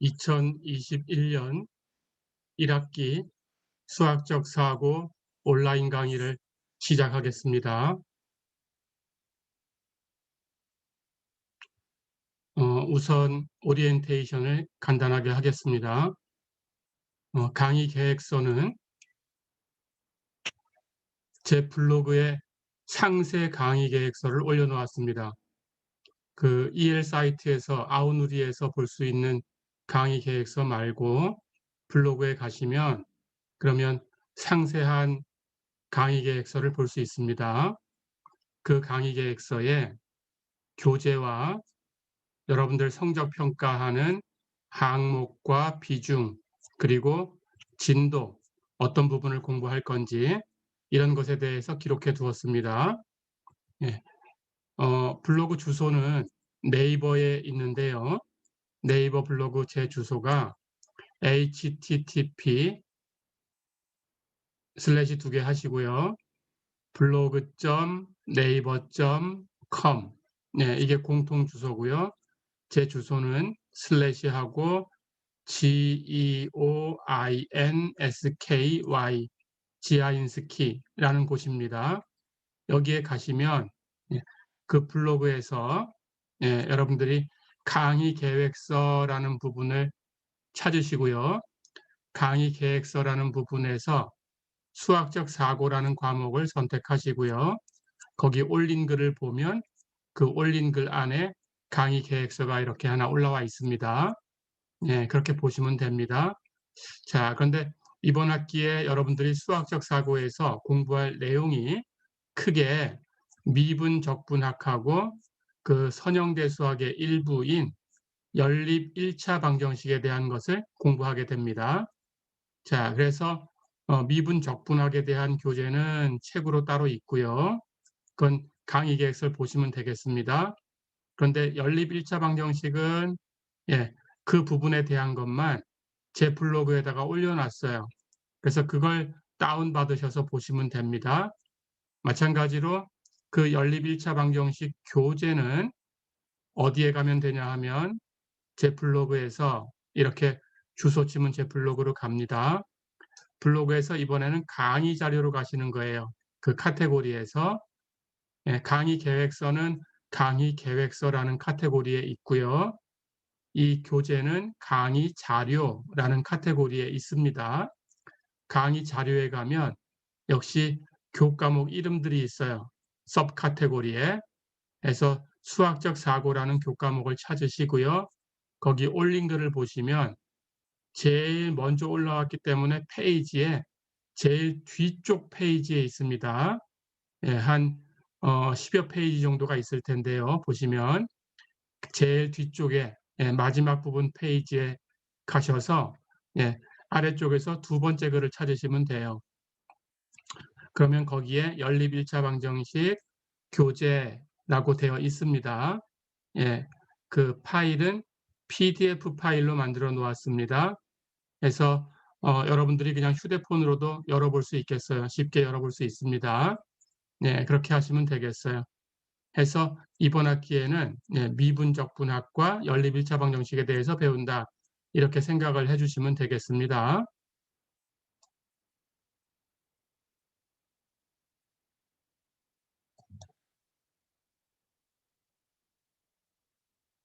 2021년 1학기 수학적 사고 온라인 강의를 시작하겠습니다. 우선 오리엔테이션을 간단하게 하겠습니다. 강의 계획서는 제 블로그에 상세 강의 계획서를 올려놓았습니다. 그 EL 사이트에서 아우누리에서 볼 수 있는 강의 계획서 말고 블로그에 가시면 그러면 상세한 강의 계획서를 볼 수 있습니다. 그 강의 계획서에 교재와 여러분들 성적 평가하는 항목과 비중, 그리고 진도, 어떤 부분을 공부할 건지 이런 것에 대해서 기록해 두었습니다. 예, 블로그 주소는 네이버에 있는데요. 네이버 블로그 제 주소가 http://2개 하시고요. blog.naver.com 네, 이게 공통 주소고요. 제 주소는 슬래시하고 GEOINSKY 지아인스키라는 곳입니다. 여기에 가시면 그 블로그에서 여러분들이 강의 계획서라는 부분을 찾으시고요. 강의 계획서라는 부분에서 수학적 사고라는 과목을 선택하시고요. 거기 올린 글을 보면 그 올린 글 안에 강의 계획서가 이렇게 하나 올라와 있습니다. 그렇게 보시면 됩니다. 자, 그런데 이번 학기에 여러분들이 수학적 사고에서 공부할 내용이 크게 미분 적분학하고 그 선형대 수학의 일부인 연립 1차 방정식에 대한 것을 공부하게 됩니다. 자, 그래서 미분 적분학에 대한 교재는 책으로 따로 있고요. 그건 강의 계획서를 보시면 되겠습니다. 그런데 연립 1차 방정식은 그 부분에 대한 것만 제 블로그에다가 올려놨어요. 그래서 그걸 다운받으셔서 보시면 됩니다. 마찬가지로 그 연립 1차 방정식 교재는 어디에 가면 되냐 하면 제 블로그에서 이렇게 주소 치면 제 블로그로 갑니다. 블로그에서 이번에는 강의 자료로 가시는 거예요. 그 카테고리에서 강의 계획서는 강의 계획서라는 카테고리에 있고요. 이 교재는 강의 자료라는 카테고리에 있습니다. 강의 자료에 가면 역시 교과목 이름들이 있어요. 서브 카테고리에. 해서 수학적 사고라는 교과목을 찾으시고요. 거기 올린 글을 보시면 제일 먼저 올라왔기 때문에 페이지에 제일 뒤쪽 페이지에 있습니다. 한 10여 페이지 정도가 있을 텐데요. 보시면 제일 뒤쪽에 마지막 부분 페이지에 가셔서 아래쪽에서 두 번째 글을 찾으시면 돼요. 그러면 거기에 연립 1차 방정식 교재라고 되어 있습니다. 그 파일은 PDF 파일로 만들어 놓았습니다. 그래서 여러분들이 그냥 휴대폰으로도 열어볼 수 있겠어요. 쉽게 열어볼 수 있습니다. 그렇게 하시면 되겠어요. 해서 이번 학기에는 미분적분학과 연립 1차 방정식에 대해서 배운다. 이렇게 생각을 해주시면 되겠습니다.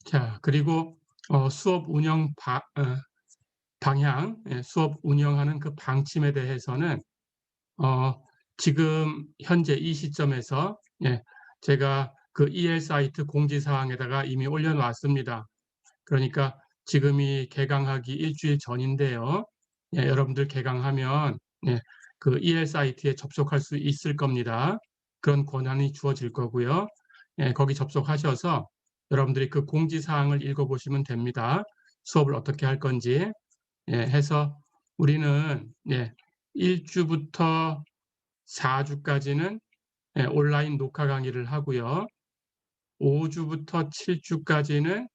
자, 그리고 수업 운영 방향, 수업 운영하는 그 방침에 대해서는 지금 현재 이 시점에서 제가 그 EL 사이트 공지사항에다가 이미 올려놨습니다. 그러니까 지금이 개강하기 일주일 전인데요. 여러분들 개강하면 그 EL 사이트에 접속할 수 있을 겁니다. 그런 권한이 주어질 거고요. 거기 접속하셔서 여러분들이 그 공지사항을 읽어보시면 됩니다. 수업을 어떻게 할 건지 해서 우리는 1주부터 4주까지는 온라인 녹화 강의를 하고요. 5주부터 7주까지는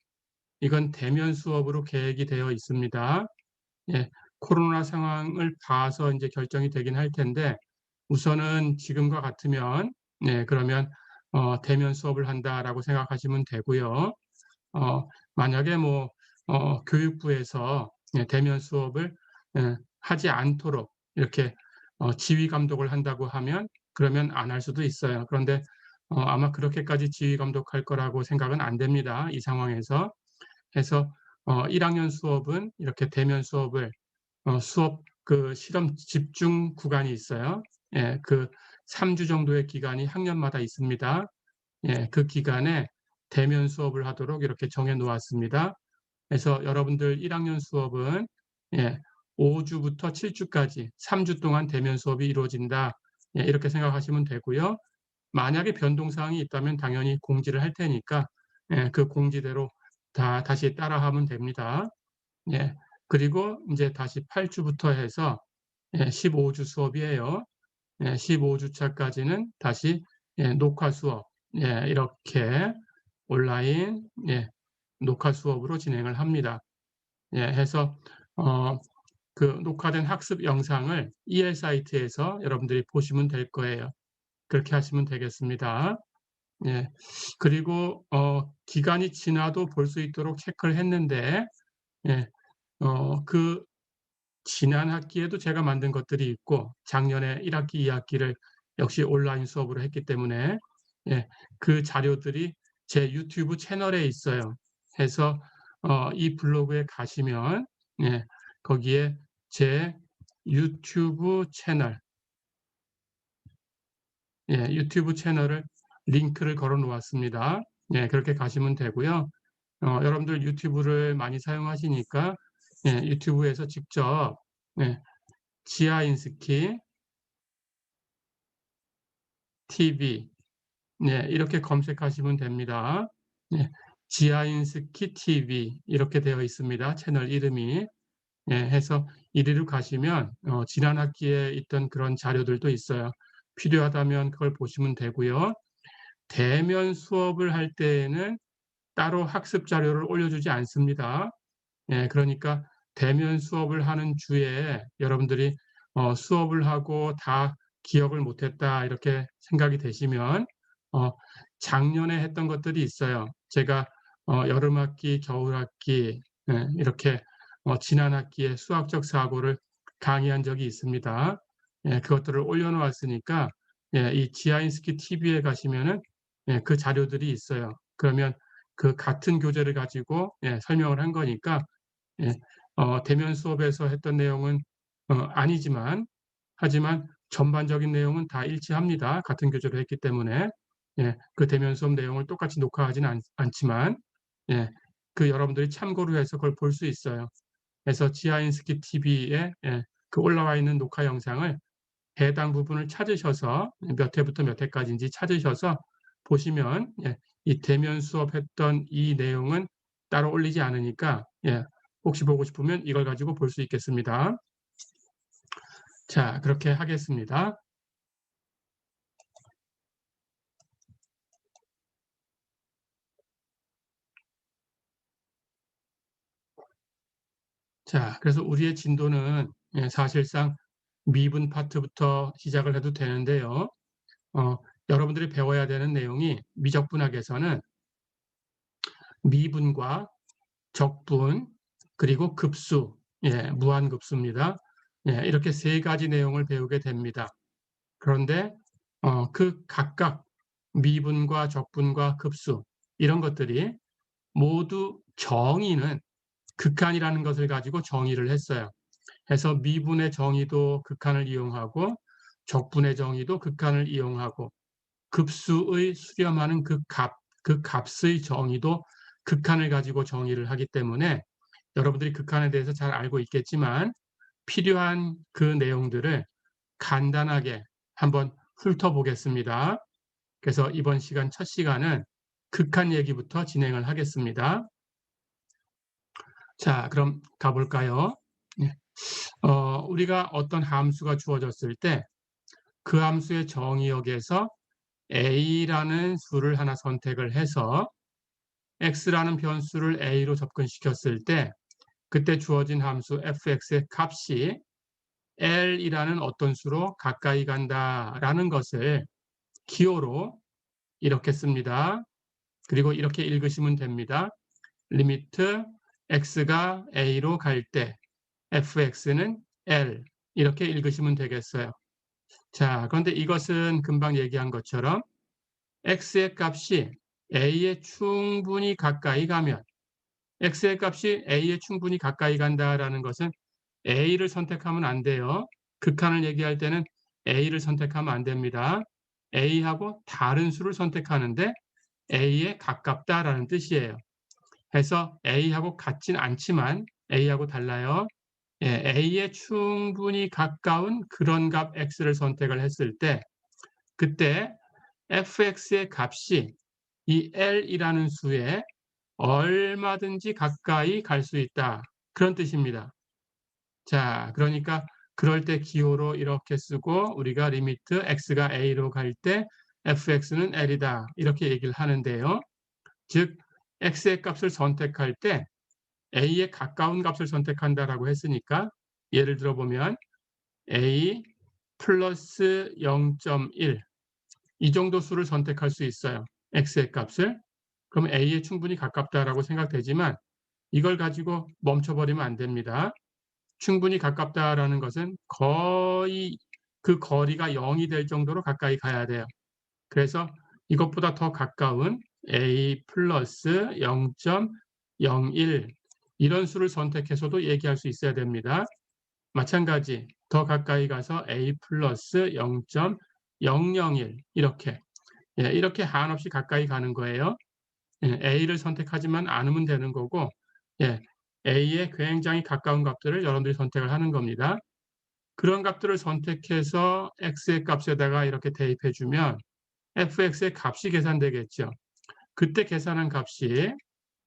이건 대면 수업으로 계획이 되어 있습니다. 코로나 상황을 봐서 이제 결정이 되긴 할 텐데 우선은 지금과 같으면 그러면 대면 수업을 한다라고 생각하시면 되고요. 만약에 뭐 교육부에서 대면 수업을 하지 않도록 이렇게 지휘 감독을 한다고 하면 그러면 안 할 수도 있어요. 그런데 아마 그렇게까지 지휘 감독할 거라고 생각은 안 됩니다, 이 상황에서. 해서 1학년 수업은 이렇게 대면 수업을 수업 그 실험 집중 구간이 있어요. 예, 그 3주 정도의 기간이 학년마다 있습니다. 예, 그 기간에 대면 수업을 하도록 이렇게 정해 놓았습니다. 그래서 여러분들 1학년 수업은 5주부터 7주까지 3주 동안 대면 수업이 이루어진다. 이렇게 생각하시면 되고요. 만약에 변동사항이 있다면 당연히 공지를 할 테니까 그 공지대로 다시 따라하면 됩니다. 그리고 이제 다시 8주부터 해서 15주 수업이에요. 15주 차까지는 다시 녹화 수업 이렇게 온라인 녹화 수업으로 진행을 합니다. 해서 그 녹화된 학습 영상을 EL 사이트에서 여러분들이 보시면 될 거예요. 그렇게 하시면 되겠습니다. 그리고 기간이 지나도 볼 수 있도록 체크를 했는데 그 지난 학기에도 제가 만든 것들이 있고 작년에 1학기, 2학기를 역시 온라인 수업으로 했기 때문에 그 자료들이 제 유튜브 채널에 있어요. 해서 이 블로그에 가시면 거기에 제 유튜브 채널, 유튜브 채널을 링크를 걸어 놓았습니다. 그렇게 가시면 되고요. 여러분들 유튜브를 많이 사용하시니까 유튜브에서 직접 지아인스키 TV 이렇게 검색하시면 됩니다. 지아인스키 TV 이렇게 되어 있습니다. 채널 이름이. 해서 이리로 가시면 지난 학기에 있던 그런 자료들도 있어요. 필요하다면 그걸 보시면 되고요. 대면 수업을 할 때에는 따로 학습 자료를 올려주지 않습니다. 그러니까 대면 수업을 하는 주에 여러분들이 수업을 하고 다 기억을 못했다 이렇게 생각이 되시면 작년에 했던 것들이 있어요. 제가 여름 학기, 겨울 학기 이렇게 지난 학기에 수학적 사고를 강의한 적이 있습니다. 그것들을 올려놓았으니까 이 지아인스키 TV에 가시면은 그 자료들이 있어요. 그러면 그 같은 교재를 가지고 설명을 한 거니까 대면 수업에서 했던 내용은 아니지만 하지만 전반적인 내용은 다 일치합니다. 같은 교재로 했기 때문에 그 대면 수업 내용을 똑같이 녹화하지는 않지만 그 여러분들이 참고로 해서 그걸 볼 수 있어요. 그래서 지아인스키 TV에 그 올라와 있는 녹화 영상을 해당 부분을 찾으셔서 몇 회부터 몇 회까지인지 찾으셔서 보시면 이 대면 수업했던 이 내용은 따로 올리지 않으니까 혹시 보고 싶으면 이걸 가지고 볼 수 있겠습니다. 자, 그렇게 하겠습니다. 자, 그래서 우리의 진도는 사실상 미분 파트부터 시작을 해도 되는데요. 여러분들이 배워야 되는 내용이 미적분학에서는 미분과 적분 그리고 급수, 무한급수입니다. 이렇게 세 가지 내용을 배우게 됩니다. 그런데 그 각각 미분과 적분과 급수 이런 것들이 모두 정의는 극한이라는 것을 가지고 정의를 했어요. 해서 미분의 정의도 극한을 이용하고 적분의 정의도 극한을 이용하고 급수의 수렴하는 그 값의 정의도 극한을 가지고 정의를 하기 때문에 여러분들이 극한에 대해서 잘 알고 있겠지만 필요한 그 내용들을 간단하게 한번 훑어보겠습니다. 그래서 이번 시간 첫 시간은 극한 얘기부터 진행을 하겠습니다. 자, 그럼 가볼까요? 우리가 어떤 함수가 주어졌을 때 그 함수의 정의역에서 a라는 수를 하나 선택을 해서 x라는 변수를 a로 접근시켰을 때 그때 주어진 함수 fx의 값이 l이라는 어떤 수로 가까이 간다라는 것을 기호로 이렇게 씁니다. 그리고 이렇게 읽으시면 됩니다. 리미트 x가 a로 갈 때 fx는 L 이렇게 읽으시면 되겠어요. 자, 그런데 이것은 금방 얘기한 것처럼 x의 값이 a에 충분히 가까이 가면 x의 값이 a에 충분히 가까이 간다라는 것은 a를 선택하면 안 돼요. 극한을 얘기할 때는 a를 선택하면 안 됩니다. a하고 다른 수를 선택하는데 a에 가깝다라는 뜻이에요. 해서 a하고 같진 않지만 a하고 달라요. 예, a에 충분히 가까운 그런 값 x를 선택을 했을 때 그때 fx의 값이 이 L이라는 수에 얼마든지 가까이 갈 수 있다. 그런 뜻입니다. 자, 그러니까 그럴 때 기호로 이렇게 쓰고 우리가 리미트 x가 a로 갈 때 fx는 L이다. 이렇게 얘기를 하는데요. 즉 x의 값을 선택할 때 a에 가까운 값을 선택한다라고 했으니까 예를 들어 보면 a 플러스 0.1 이 정도 수를 선택할 수 있어요. x의 값을. 그럼 a에 충분히 가깝다라고 생각되지만 이걸 가지고 멈춰버리면 안 됩니다. 충분히 가깝다라는 것은 거의 그 거리가 0이 될 정도로 가까이 가야 돼요. 그래서 이것보다 더 가까운 a 플러스 0.01 이런 수를 선택해서도 얘기할 수 있어야 됩니다. 마찬가지 더 가까이 가서 a 플러스 0.001 이렇게 이렇게 한없이 가까이 가는 거예요. a를 선택하지만 않으면 되는 거고 a에 굉장히 가까운 값들을 여러분들이 선택을 하는 겁니다. 그런 값들을 선택해서 x의 값에다가 이렇게 대입해 주면 fx의 값이 계산되겠죠. 그때 계산한 값이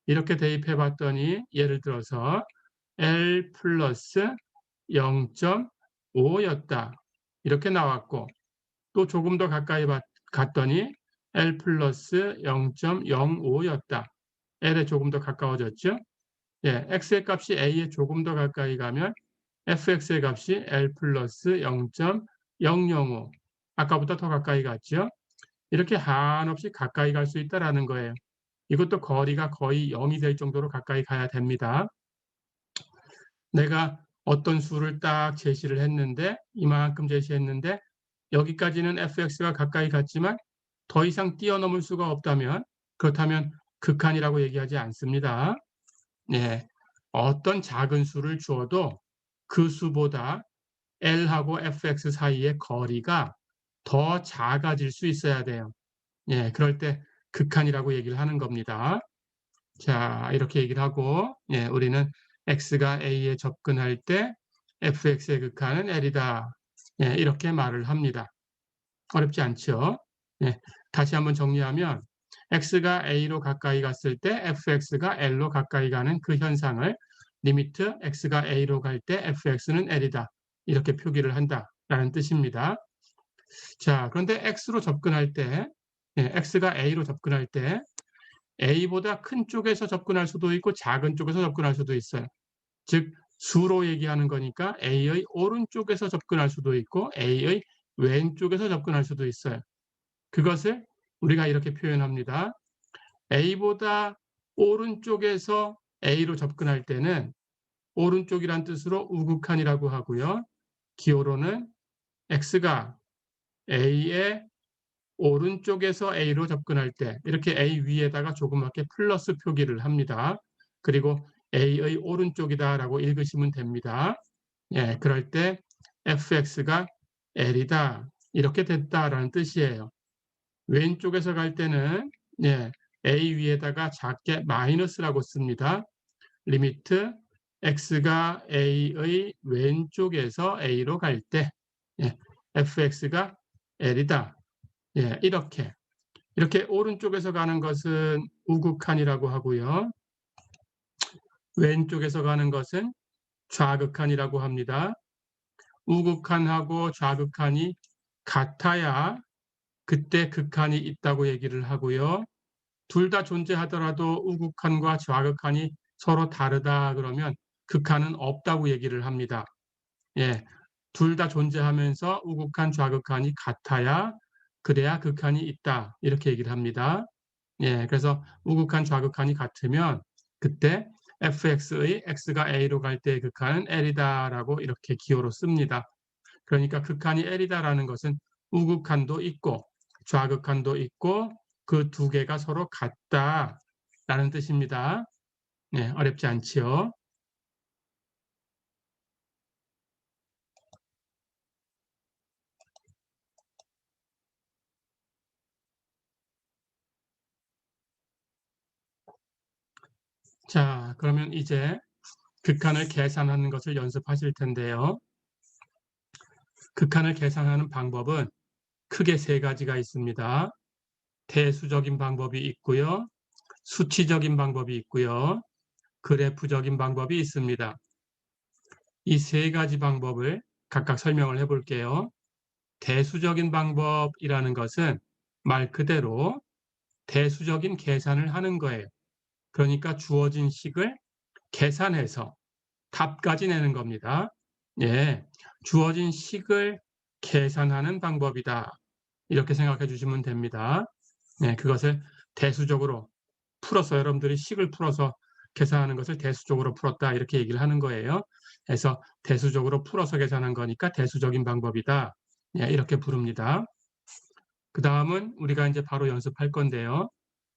이렇게 대입해 봤더니 예를 들어서 L 플러스 0.5였다. 이렇게 나왔고 또 조금 더 가까이 갔더니 L 플러스 0.05였다. L에 조금 더 가까워졌죠. x의 값이 a에 조금 더 가까이 가면 fx의 값이 L 플러스 0.005 아까보다 더 가까이 갔죠. 이렇게 한없이 가까이 갈 수 있다는 거예요. 이것도 거리가 거의 0이 될 정도로 가까이 가야 됩니다. 내가 어떤 수를 딱 제시를 했는데 이만큼 제시했는데 여기까지는 fx가 가까이 갔지만 더 이상 뛰어넘을 수가 없다면 그렇다면 극한이라고 얘기하지 않습니다. 어떤 작은 수를 주어도 그 수보다 L하고 fx 사이의 거리가 더 작아질 수 있어야 돼요. 그럴 때 극한이라고 얘기를 하는 겁니다. 자, 이렇게 얘기를 하고 우리는 x가 a에 접근할 때 fx의 극한은 L이다. 이렇게 말을 합니다. 어렵지 않죠? 다시 한번 정리하면 x가 a로 가까이 갔을 때 fx가 L로 가까이 가는 그 현상을 리미트 x가 a로 갈 때 fx는 L이다. 이렇게 표기를 한다라는 뜻입니다. 자, 그런데 x로 접근할 때 x가 a로 접근할 때 a보다 큰 쪽에서 접근할 수도 있고 작은 쪽에서 접근할 수도 있어요. 즉 수로 얘기하는 거니까 a의 오른쪽에서 접근할 수도 있고 a의 왼쪽에서 접근할 수도 있어요. 그것을 우리가 이렇게 표현합니다. a보다 오른쪽에서 a로 접근할 때는 오른쪽이란 뜻으로 우극한이라고 하고요. 기호로는 x가 a의 오른쪽에서 a로 접근할 때 이렇게 a 위에다가 조그맣게 플러스 표기를 합니다. 그리고 a의 오른쪽이다라고 읽으시면 됩니다. 그럴 때 fx가 L이다. 이렇게 됐다라는 뜻이에요. 왼쪽에서 갈 때는 a 위에다가 작게 마이너스라고 씁니다. 리미트 x가 a의 왼쪽에서 a로 갈 때 fx가 L이다. 이렇게 오른쪽에서 가는 것은 우극한이라고 하고요. 왼쪽에서 가는 것은 좌극한이라고 합니다. 우극한하고 좌극한이 같아야 그때 극한이 있다고 얘기를 하고요. 둘 다 존재하더라도 우극한과 좌극한이 서로 다르다 그러면 극한은 없다고 얘기를 합니다. 둘 다 존재하면서 우극한, 좌극한이 같아야 그래야 극한이 있다 이렇게 얘기를 합니다. 그래서 우극한, 좌극한이 같으면 그때 fx의 x가 a로 갈 때의 극한은 L이다라고 이렇게 기호로 씁니다. 그러니까 극한이 L이다라는 것은 우극한도 있고 좌극한도 있고 그 두 개가 서로 같다라는 뜻입니다. 네, 어렵지 않지요. 자, 그러면 이제 극한을 계산하는 것을 연습하실 텐데요. 극한을 계산하는 방법은 크게 세 가지가 있습니다. 대수적인 방법이 있고요. 수치적인 방법이 있고요. 그래프적인 방법이 있습니다. 이 세 가지 방법을 각각 설명을 해 볼게요. 대수적인 방법이라는 것은 말 그대로 대수적인 계산을 하는 거예요. 그러니까 주어진 식을 계산해서 답까지 내는 겁니다. 예, 주어진 식을 계산하는 방법이다. 이렇게 생각해 주시면 됩니다. 네, 그것을 대수적으로 풀어서 여러분들이 식을 풀어서 계산하는 것을 대수적으로 풀었다 이렇게 얘기를 하는 거예요. 그래서 대수적으로 풀어서 계산한 거니까 대수적인 방법이다. 예, 이렇게 부릅니다. 그 다음은 우리가 이제 바로 연습할 건데요.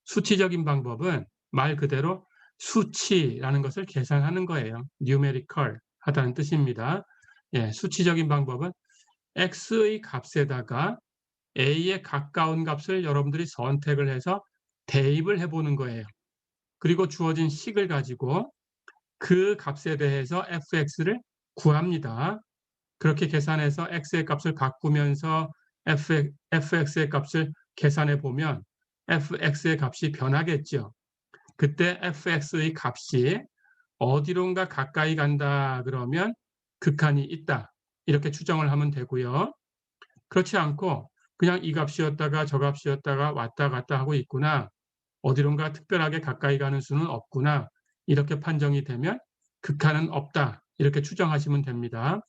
수치적인 방법은 말 그대로 수치라는 것을 계산하는 거예요. numerical 하다는 뜻입니다. 예, 수치적인 방법은 x의 값에다가 a에 가까운 값을 여러분들이 선택을 해서 대입을 해보는 거예요. 그리고 주어진 식을 가지고 그 값에 대해서 fx를 구합니다. 그렇게 계산해서 x의 값을 바꾸면서 fx의 값을 계산해 보면 fx의 값이 변하겠죠. 그때 fx의 값이 어디론가 가까이 간다 그러면 극한이 있다. 이렇게 추정을 하면 되고요. 그렇지 않고 그냥 이 값이었다가 저 값이었다가 왔다 갔다 하고 있구나. 어디론가 특별하게 가까이 가는 수는 없구나. 이렇게 판정이 되면 극한은 없다. 이렇게 추정하시면 됩니다.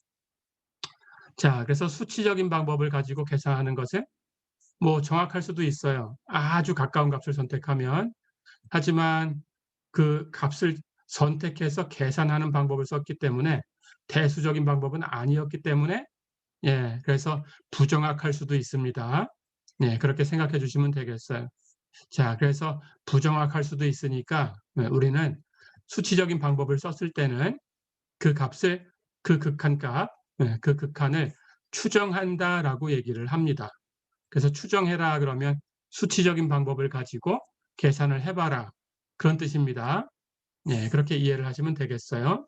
자, 그래서 수치적인 방법을 가지고 계산하는 것은 뭐 정확할 수도 있어요. 아주 가까운 값을 선택하면. 하지만 그 값을 선택해서 계산하는 방법을 썼기 때문에 대수적인 방법은 아니었기 때문에 예, 그래서 부정확할 수도 있습니다. 예, 그렇게 생각해 주시면 되겠어요. 자, 그래서 부정확할 수도 있으니까 우리는 수치적인 방법을 썼을 때는 그 값을 그 극한값, 그 극한을 추정한다라고 얘기를 합니다. 그래서 추정해라 그러면 수치적인 방법을 가지고 계산을 해봐라 그런 뜻입니다. 네, 그렇게 이해를 하시면 되겠어요.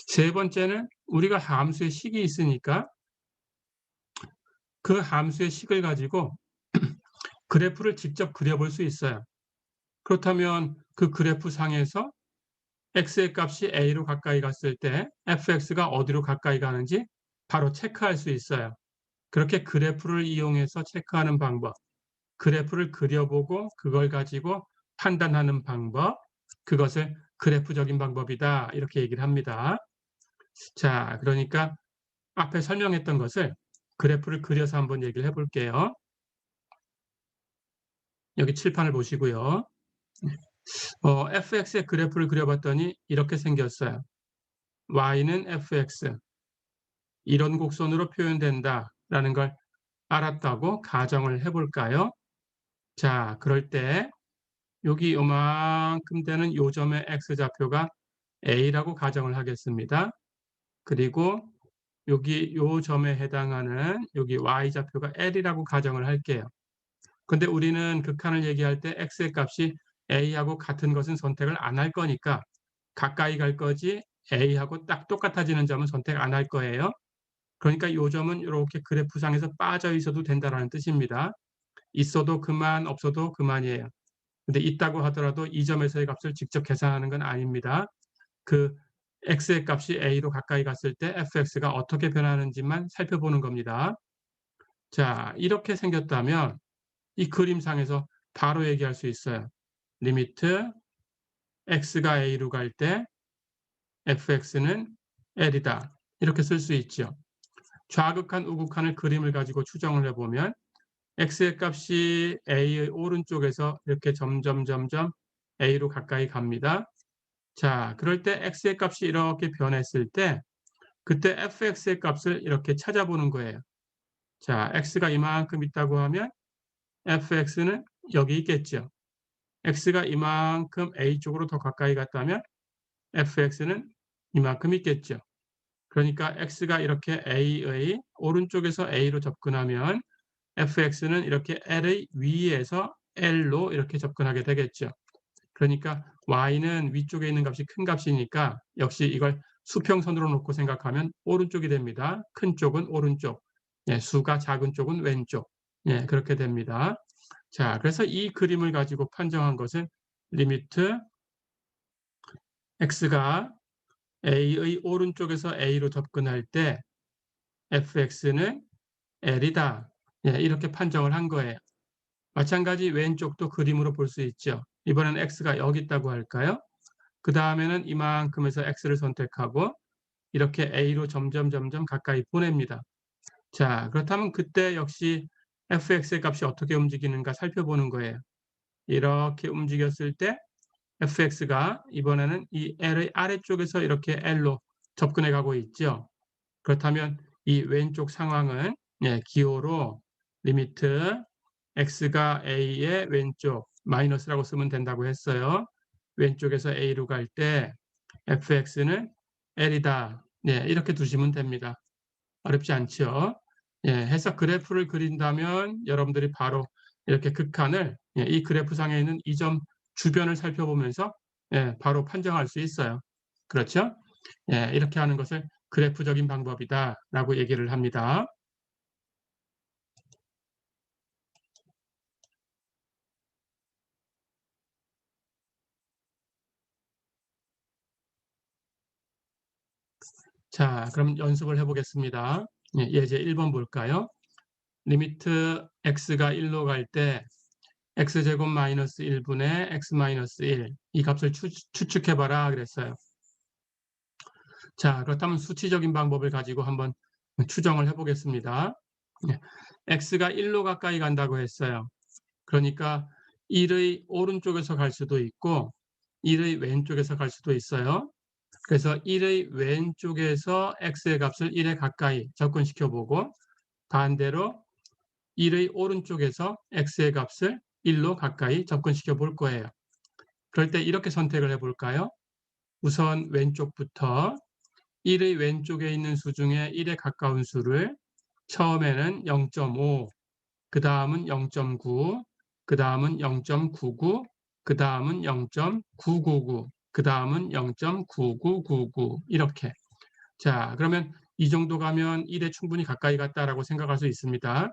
세 번째는 우리가 함수의 식이 있으니까 그 함수의 식을 가지고 그래프를 직접 그려볼 수 있어요. 그렇다면 그 그래프 상에서 x의 값이 a로 가까이 갔을 때 fx가 어디로 가까이 가는지 바로 체크할 수 있어요. 그렇게 그래프를 이용해서 체크하는 방법, 그래프를 그려보고 그걸 가지고 판단하는 방법, 그것을 그래프적인 방법이다 이렇게 얘기를 합니다. 자, 그러니까 앞에 설명했던 것을 그래프를 그려서 한번 얘기를 해볼게요. 여기 칠판을 보시고요. fx의 그래프를 그려봤더니 이렇게 생겼어요. y는 fx, 이런 곡선으로 표현된다라는 걸 알았다고 가정을 해볼까요? 자, 그럴 때 여기 요만큼 되는 요점의 x좌표가 a라고 가정을 하겠습니다. 그리고 여기 요 점에 해당하는 여기 y좌표가 l이라고 가정을 할게요. 근데 우리는 극한을 얘기할 때 x의 값이 a하고 같은 것은 선택을 안 할 거니까 가까이 갈 거지 a하고 딱 똑같아지는 점은 선택 안 할 거예요. 그러니까 이 점은 이렇게 그래프상에서 빠져 있어도 된다는 뜻입니다. 있어도 그만, 없어도 그만이에요. 근데 있다고 하더라도 이 점에서의 값을 직접 계산하는 건 아닙니다. 그 x의 값이 a로 가까이 갔을 때 fx가 어떻게 변하는지만 살펴보는 겁니다. 자, 이렇게 생겼다면 이 그림상에서 바로 얘기할 수 있어요. 리미트 x가 a로 갈 때 fx는 l이다. 이렇게 쓸 수 있죠. 좌극한, 우극한을 그림을 가지고 추정을 해보면 x의 값이 a의 오른쪽에서 이렇게 점점 a로 가까이 갑니다. 자, 그럴 때 x의 값이 이렇게 변했을 때 그때 fx의 값을 이렇게 찾아보는 거예요. 자, x가 이만큼 있다고 하면 fx는 여기 있겠죠. x가 이만큼 a 쪽으로 더 가까이 갔다면 fx는 이만큼 있겠죠. 그러니까 x가 이렇게 a의 오른쪽에서 a로 접근하면 fx는 이렇게 l의 위에서 l로 이렇게 접근하게 되겠죠. 그러니까 y는 위쪽에 있는 값이 큰 값이니까 역시 이걸 수평선으로 놓고 생각하면 오른쪽이 됩니다. 큰 쪽은 오른쪽, 예, 수가 작은 쪽은 왼쪽, 예, 그렇게 됩니다. 자, 그래서 이 그림을 가지고 판정한 것은 리미트 x가 a의 오른쪽에서 a로 접근할 때 fx는 l이다. 예, 이렇게 판정을 한 거예요. 마찬가지 왼쪽도 그림으로 볼 수 있죠. 이번엔 x가 여기 있다고 할까요? 그 다음에는 이만큼에서 x를 선택하고 이렇게 a로 점점 가까이 보냅니다. 자, 그렇다면 그때 역시 fx의 값이 어떻게 움직이는가 살펴보는 거예요. 이렇게 움직였을 때 fx가 이번에는 이 l의 아래쪽에서 이렇게 l로 접근해 가고 있죠. 그렇다면 이 왼쪽 상황은, 예, 기호로 리미트 x가 a의 왼쪽 마이너스라고 쓰면 된다고 했어요. 왼쪽에서 a로 갈 때 fx는 l이다. 네, 이렇게 두시면 됩니다. 어렵지 않죠? 예, 해서 그래프를 그린다면 여러분들이 바로 이렇게 극한을, 예, 이 그래프상에 있는 이 점 주변을 살펴보면서, 예, 바로 판정할 수 있어요. 그렇죠? 예, 이렇게 하는 것을 그래프적인 방법이다라고 얘기를 합니다. 자, 그럼 연습을 해보겠습니다. 예, 예제 1번 볼까요? 리미트 x가 1로 갈 때 x제곱 마이너스 1분의 x 마이너스 1, 이 값을 추측해봐라 그랬어요. 자, 그렇다면 수치적인 방법을 가지고 한번 추정을 해보겠습니다. 예, x가 1로 가까이 간다고 했어요. 그러니까 1의 오른쪽에서 갈 수도 있고 1의 왼쪽에서 갈 수도 있어요. 그래서 1의 왼쪽에서 x의 값을 1에 가까이 접근시켜 보고 반대로 1의 오른쪽에서 x의 값을 1로 가까이 접근시켜 볼 거예요. 그럴 때 이렇게 선택을 해 볼까요? 우선 왼쪽부터 1의 왼쪽에 있는 수 중에 1에 가까운 수를 처음에는 0.5, 그 다음은 0.9, 그 다음은 0.99, 그 다음은 0.999, 그 다음은 0.9999 이렇게. 자, 그러면 이 정도 가면 1에 충분히 가까이 갔다라고 생각할 수 있습니다.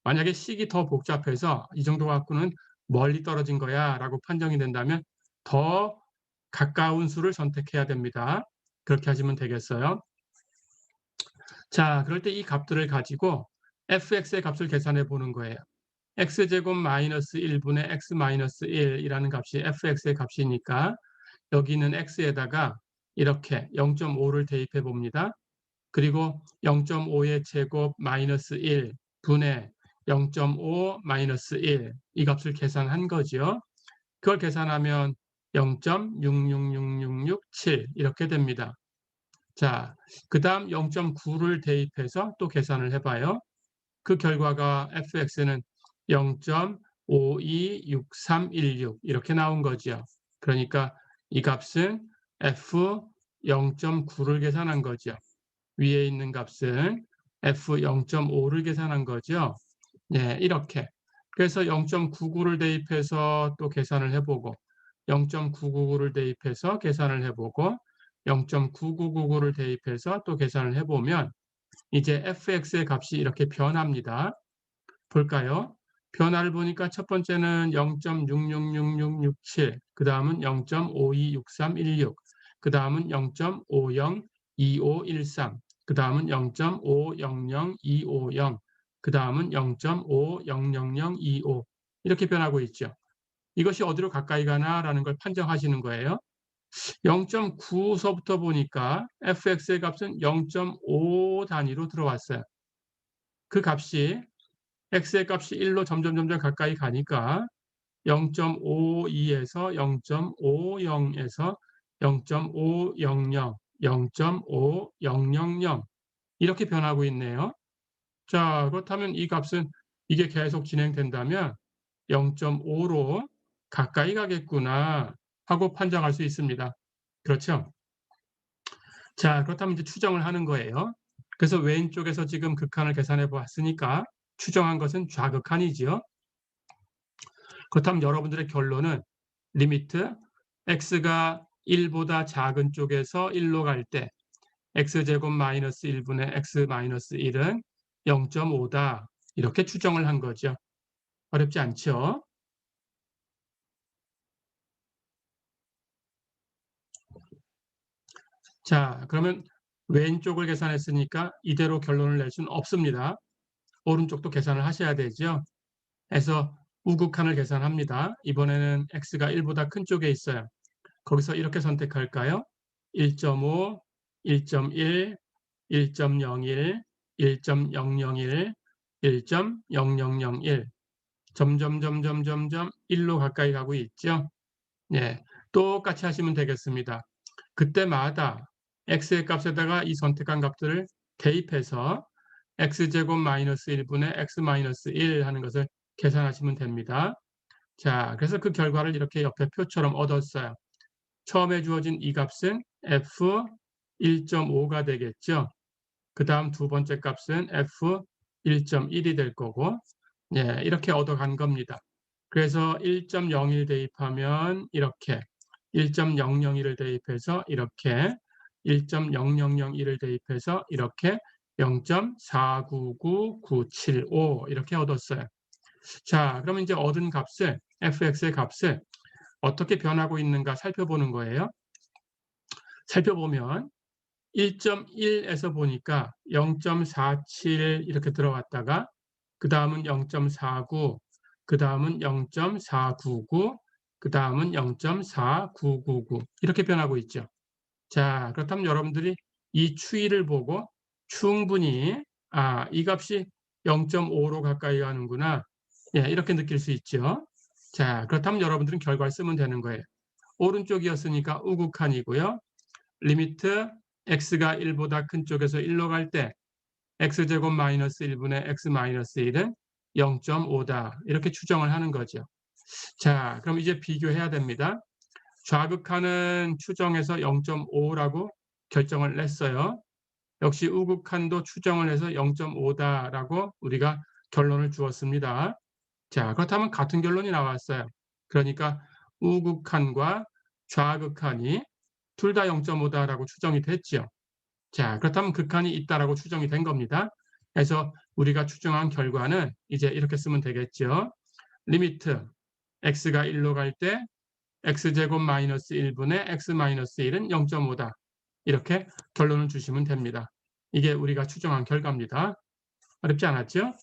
만약에 식이 더 복잡해서 이 정도 갖고는 멀리 떨어진 거야 라고 판정이 된다면 더 가까운 수를 선택해야 됩니다. 그렇게 하시면 되겠어요. 자, 그럴 때 이 값들을 가지고 fx의 값을 계산해 보는 거예요. x제곱 마이너스 1분의 x 마이너스 1이라는 값이 fx의 값이니까 여기 있는 x에다가 이렇게 0.5를 대입해 봅니다. 그리고 0.5의 제곱 마이너스 1 분의 0.5 마이너스 1, 이 값을 계산한 거죠. 그걸 계산하면 0.666667 이렇게 됩니다. 자, 그 다음 0.9를 대입해서 또 계산을 해봐요. 그 결과가 fx는 0.526316 이렇게 나온 거죠. 그러니까 이 값은 f 0.9를 계산한 거죠. 위에 있는 값은 f 0.5를 계산한 거죠. 네, 이렇게. 그래서 0.99를 대입해서 또 계산을 해보고 0.999를 대입해서 계산을 해보고 0.9999를 대입해서 또 계산을 해보면 이제 fx의 값이 이렇게 변합니다. 볼까요? 변화를 보니까 첫 번째는 0.666667, 그 다음은 0.526316, 그 다음은 0.502513, 그 다음은 0.500250, 그 다음은 0.500025 이렇게 변하고 있죠. 이것이 어디로 가까이 가나라는 걸 판정하시는 거예요. 0.9서부터 보니까 fx의 값은 0.5 단위로 들어왔어요. 그 값이 x의 값이 1로 점점 가까이 가니까 0.52에서 0.50에서 0.500, 0.5000 이렇게 변하고 있네요. 자, 그렇다면 이 값은 이게 계속 진행된다면 0.5로 가까이 가겠구나 하고 판정할 수 있습니다. 그렇죠? 자, 그렇다면 이제 추정을 하는 거예요. 그래서 왼쪽에서 지금 극한을 계산해 보았으니까 추정한 것은 좌극한이지요. 그렇다면 여러분들의 결론은 리미트 x가 1보다 작은 쪽에서 1로 갈 때 x제곱 마이너스 1분의 x 마이너스 1은 0.5다. 이렇게 추정을 한 거죠. 어렵지 않죠? 자, 그러면 왼쪽을 계산했으니까 이대로 결론을 낼 수는 없습니다. 오른쪽도 계산을 하셔야 되죠. 그래서 우극한을 계산합니다. 이번에는 x가 1보다 큰 쪽에 있어요. 거기서 이렇게 선택할까요? 1.5, 1.1, 1.01, 1.001, 1.0001 점점 1로 가까이 가고 있죠. 예, 똑같이 하시면 되겠습니다. 그때마다 x의 값에다가 이 선택한 값들을 대입해서 x제곱 마이너스 1분의 x 마이너스 1 하는 것을 계산하시면 됩니다. 자, 그래서 그 결과를 이렇게 옆에 표처럼 얻었어요. 처음에 주어진 이 값은 f 1.5가 되겠죠. 그 다음 두 번째 값은 f 1.1이 될 거고, 예, 이렇게 얻어간 겁니다. 그래서 1.01 대입하면 이렇게, 1.001을 대입해서 이렇게, 1.0001을 대입해서 이렇게 0.499975 이렇게 얻었어요. 자, 그러면 이제 얻은 값을, fx의 값을 어떻게 변하고 있는가 살펴보는 거예요. 살펴보면 1.1에서 보니까 0.47 이렇게 들어왔다가 그 다음은 0.49, 그 다음은 0.499, 그 다음은 0.4999 이렇게 변하고 있죠. 자, 그렇다면 여러분들이 이 추이를 보고 충분히 이 값이 0.5로 가까이 가는구나. 예, 이렇게 느낄 수 있죠. 자, 그렇다면 여러분들은 결과를 쓰면 되는 거예요. 오른쪽이었으니까 우극한이고요. 리미트 x가 1보다 큰 쪽에서 1로 갈 때 x제곱 마이너스 1분의 x 마이너스 1은 0.5다. 이렇게 추정을 하는 거죠. 자, 그럼 이제 비교해야 됩니다. 좌극한은 추정해서 0.5라고 결정을 냈어요. 역시 우극한도 추정을 해서 0.5다라고 우리가 결론을 주었습니다. 자, 그렇다면 같은 결론이 나왔어요. 그러니까 우극한과 좌극한이 둘 다 0.5다라고 추정이 됐죠. 자, 그렇다면 극한이 있다라고 추정이 된 겁니다. 그래서 우리가 추정한 결과는 이제 이렇게 쓰면 되겠죠. 리미트 x가 1로 갈 때 x제곱 마이너스 1분의 x 마이너스 1은 0.5다. 이렇게 결론을 주시면 됩니다. 이게 우리가 추정한 결과입니다. 어렵지 않았죠?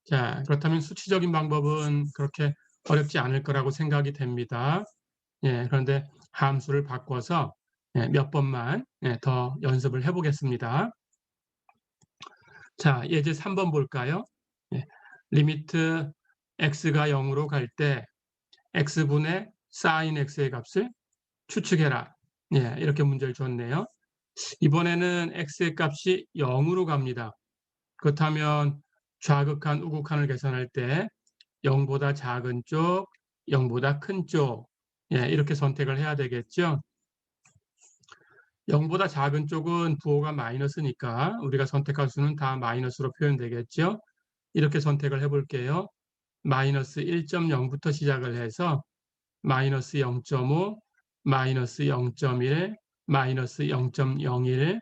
자, 그렇다면 수치적인 방법은 그렇게 어렵지 않을 거라고 생각이 됩니다. 예, 그런데 함수를 바꿔서 몇 번만 더 연습을 해보겠습니다. 자, 예제 3번 볼까요? 예, 리미트 x가 0으로 갈 때 x분의 sin x의 값을 추측해라. 예, 이렇게 문제를 줬네요. 이번에는 x의 값이 0으로 갑니다. 그렇다면 좌극한, 우극한을 계산할 때 0보다 작은 쪽, 0보다 큰 쪽, 예, 이렇게 선택을 해야 되겠죠. 0보다 작은 쪽은 부호가 마이너스니까 우리가 선택할 수는 다 마이너스로 표현되겠죠. 이렇게 선택을 해볼게요. 마이너스 1.0부터 시작을 해서 마이너스 0.5, 마이너스 0.1, 마이너스 0.01,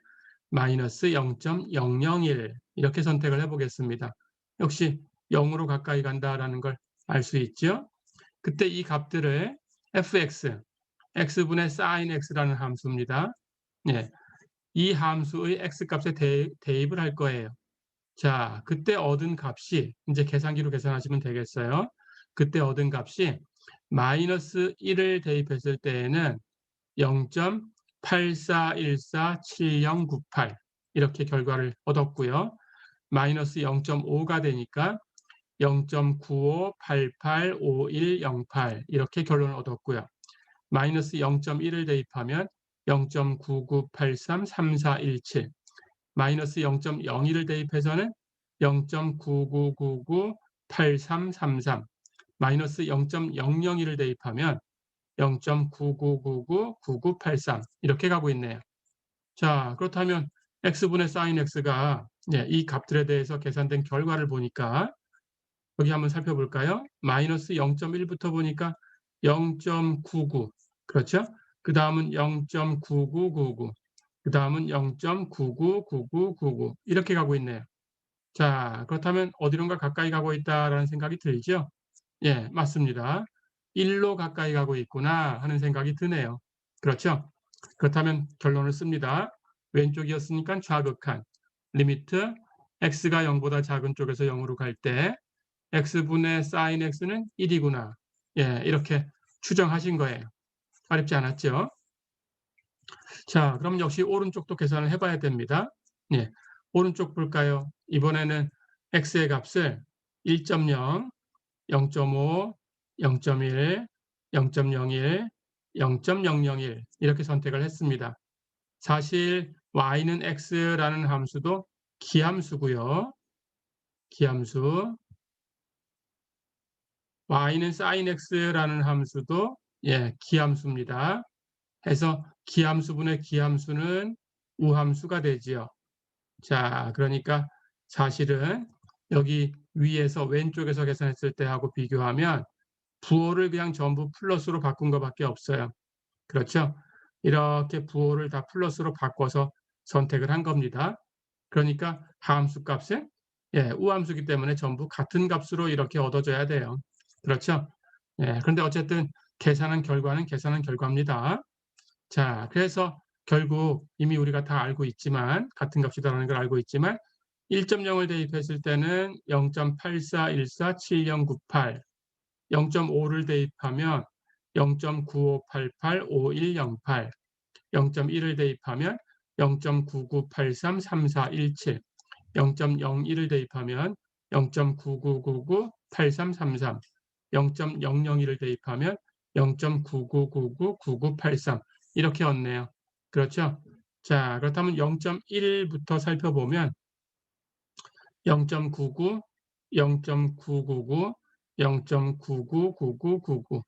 마이너스 0.001 이렇게 선택을 해보겠습니다. 역시 0으로 가까이 간다라는 걸 알 수 있죠. 그때 이 값들을 fx, x분의 sin x라는 함수입니다. 예, 이 함수의 x값에 대입을 할 거예요. 자, 그때 얻은 값이 이제 계산기로 계산하시면 되겠어요. 그때 얻은 값이 마이너스 1을 대입했을 때에는 0.84147098 이렇게 결과를 얻었고요. 마이너스 0.5가 되니까 0.95885108 이렇게 결론을 얻었고요. 마이너스 0.1을 대입하면 0.99833417 마이너스 0.01을 대입해서는 0.99998333 마이너스 0.001을 대입하면 0.99999983 이렇게 가고 있네요. 자, 그렇다면 x분의 sin x가 이 값들에 대해서 계산된 결과를 보니까 여기 한번 살펴볼까요? 마이너스 0.1부터 보니까 0.99 그렇죠? 그 다음은 0.9999 그 다음은 0.999999 이렇게 가고 있네요. 자, 그렇다면 어디론가 가까이 가고 있다라는 생각이 들죠? 예, 맞습니다. 1로 가까이 가고 있구나 하는 생각이 드네요. 그렇죠? 그렇다면 결론을 씁니다. 왼쪽이었으니까 좌극한 리미트 x가 0보다 작은 쪽에서 0으로 갈 때 x분의 sin x는 1이구나. 예, 이렇게 추정하신 거예요. 어렵지 않았죠? 자, 그럼 역시 오른쪽도 계산을 해봐야 됩니다. 예, 오른쪽 볼까요? 이번에는 x의 값을 1.0, 0.5, 0.1, 0.01, 0.001 이렇게 선택을 했습니다. 사실 y는 x라는 함수도 기함수고요. 기함수. y는 sin x라는 함수도 기함수입니다. 해서 기함수분의 기함수는 우함수가 되지요. 자, 그러니까 사실은 여기 위에서 왼쪽에서 계산했을 때하고 비교하면 부호를 그냥 전부 플러스로 바꾼 것밖에 없어요. 그렇죠? 이렇게 부호를 다 플러스로 바꿔서 선택을 한 겁니다. 그러니까 함수 값은 우함수기 때문에 전부 같은 값으로 이렇게 얻어져야 돼요. 그렇죠? 그런데 어쨌든 계산한 결과입니다. 자, 그래서 결국 이미 우리가 다 알고 있지만 같은 값이다라는 걸 알고 있지만 1.0을 대입했을 때는 0.84147098 0.5를 대입하면 0.95885108 0.1을 대입하면 0.99833417 0.01을 대입하면 0.99998333 0.001을 대입하면 0.99999983 이렇게 얻네요. 그렇죠? 자, 그렇다면 0.1부터 살펴보면 0.99, 0.999, 0.999999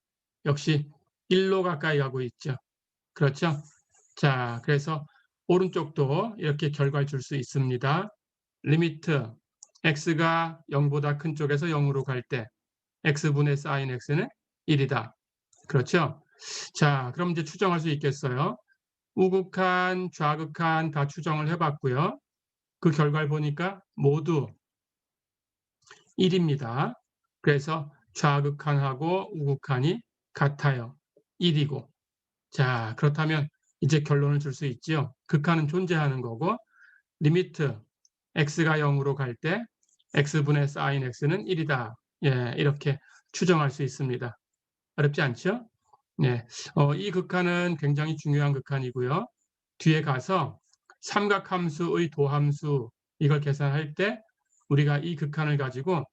역시 1로 가까이 가고 있죠. 그렇죠? 자, 그래서 오른쪽도 이렇게 결과를 줄 수 있습니다. 리미트 x가 0보다 큰 쪽에서 0으로 갈 때 x분의 sin x는 1이다. 그렇죠? 자, 그럼 이제 추정할 수 있겠어요. 우극한, 좌극한 다 추정을 해봤고요. 그 결과를 보니까 모두 1입니다. 그래서 좌극한하고 우극한이 같아요. 1이고. 자, 그렇다면 이제 결론을 줄 수 있죠. 극한은 존재하는 거고 리미트 x가 0으로 갈 때 x분의 sin x는 1이다. 예, 이렇게 추정할 수 있습니다. 어렵지 않죠? 네, 이 극한은 굉장히 중요한 극한이고요. 뒤에 가서 삼각함수의 도함수 이걸 계산할 때 우리가 이 극한을 가지고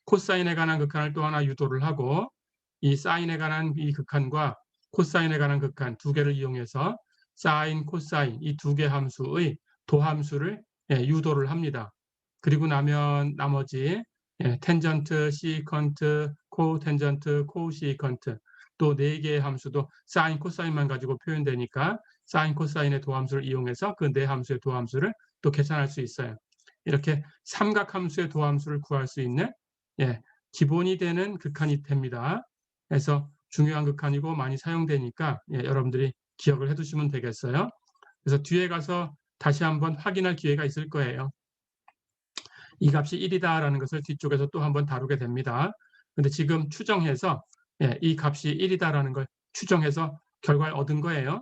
코사인에 관한 극한을 또 하나 유도를 하고 이 사인에 관한 이 극한과 코사인에 관한 극한 두 개를 이용해서 사인, 코사인 이 두 개 함수의 도함수를 유도를 합니다. 그리고 나면 나머지 텐전트, 시컨트, 코텐전트, 코시컨트 또 4개의 함수도 사인, 코사인만 가지고 표현되니까 사인, 코사인의 도함수를 이용해서 그 4함수의 도함수를 또 계산할 수 있어요. 이렇게 삼각함수의 도함수를 구할 수 있는 기본이 되는 극한이 됩니다. 그래서 중요한 극한이고 많이 사용되니까 여러분들이 기억을 해두시면 되겠어요. 그래서 뒤에 가서 다시 한번 확인할 기회가 있을 거예요. 이 값이 1이다라는 것을 뒤쪽에서 또 한번 다루게 됩니다. 근데 지금 추정해서 이 값이 1이다라는 걸 추정해서 결과를 얻은 거예요.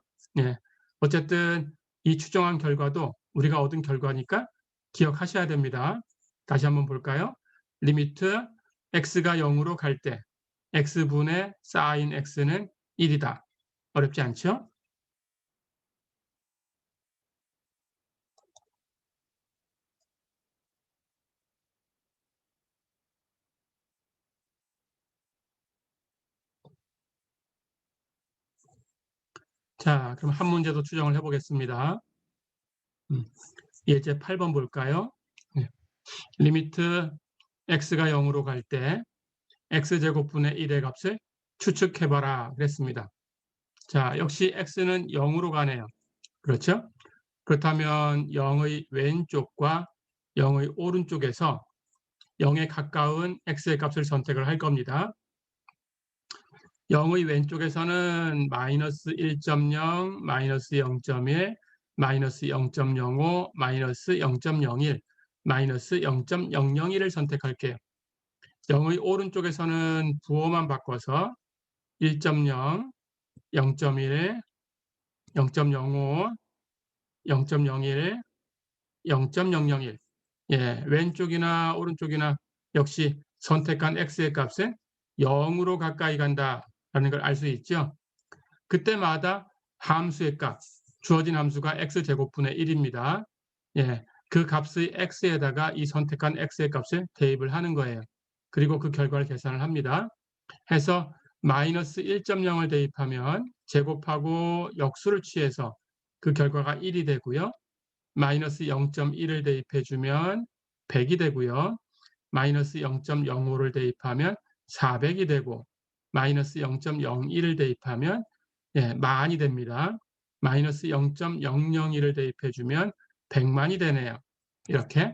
어쨌든 이 추정한 결과도 우리가 얻은 결과니까 기억하셔야 됩니다. 다시 한번 볼까요? 리미트 x가 0으로 갈 때 x분의 sin x는 1이다. 어렵지 않죠? 자, 그럼 한 문제 더 추정을 해보겠습니다. 예제 8번 볼까요? 네. 리미트 x가 0으로 갈 때 x제곱분의 1의 값을 추측해봐라 그랬습니다. 자, 역시 x는 0으로 가네요. 그렇죠? 그렇다면 0의 왼쪽과 0의 오른쪽에서 0에 가까운 x의 값을 선택을 할 겁니다. 0의 왼쪽에서는 마이너스 1.0, 마이너스 0.1, 마이너스 0.05, 마이너스 0.01, 마이너스 0.001을 선택할게요. 0의 오른쪽에서는 부호만 바꿔서 1.0, 0.1, 0.05, 0.01, 0.001. 예, 왼쪽이나 오른쪽이나 역시 선택한 x의 값은 0으로 가까이 간다라는 걸 알 수 있죠. 그때마다 함수의 값, 주어진 함수가 x제곱분의 1입니다. 예, 그 값의 x에다가 이 선택한 x의 값을 대입을 하는 거예요. 그리고 그 결과를 계산을 합니다. 해서 마이너스 1.0을 대입하면 제곱하고 역수를 취해서 그 결과가 1이 되고요. 마이너스 0.1을 대입해주면 100이 되고요. 마이너스 0.05를 대입하면 400이 되고 마이너스 0.01을 대입하면 만이 됩니다. 마이너스 0.001을 대입해주면 100만이 되네요. 이렇게.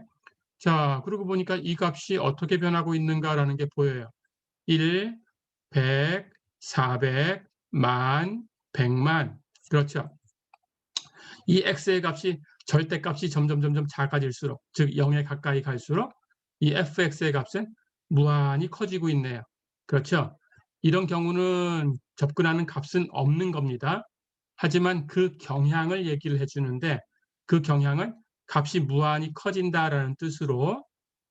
자, 그러고 보니까 이 값이 어떻게 변하고 있는가라는 게 보여요. 1, 100, 400, 만, 100만. 그렇죠. 이 x의 값이 절대값이 점점 작아질수록, 즉 0에 가까이 갈수록 이 fx의 값은 무한히 커지고 있네요. 그렇죠? 이런 경우는 접근하는 값은 없는 겁니다. 하지만 그 경향을 얘기를 해주는데 그 경향은 값이 무한히 커진다라는 뜻으로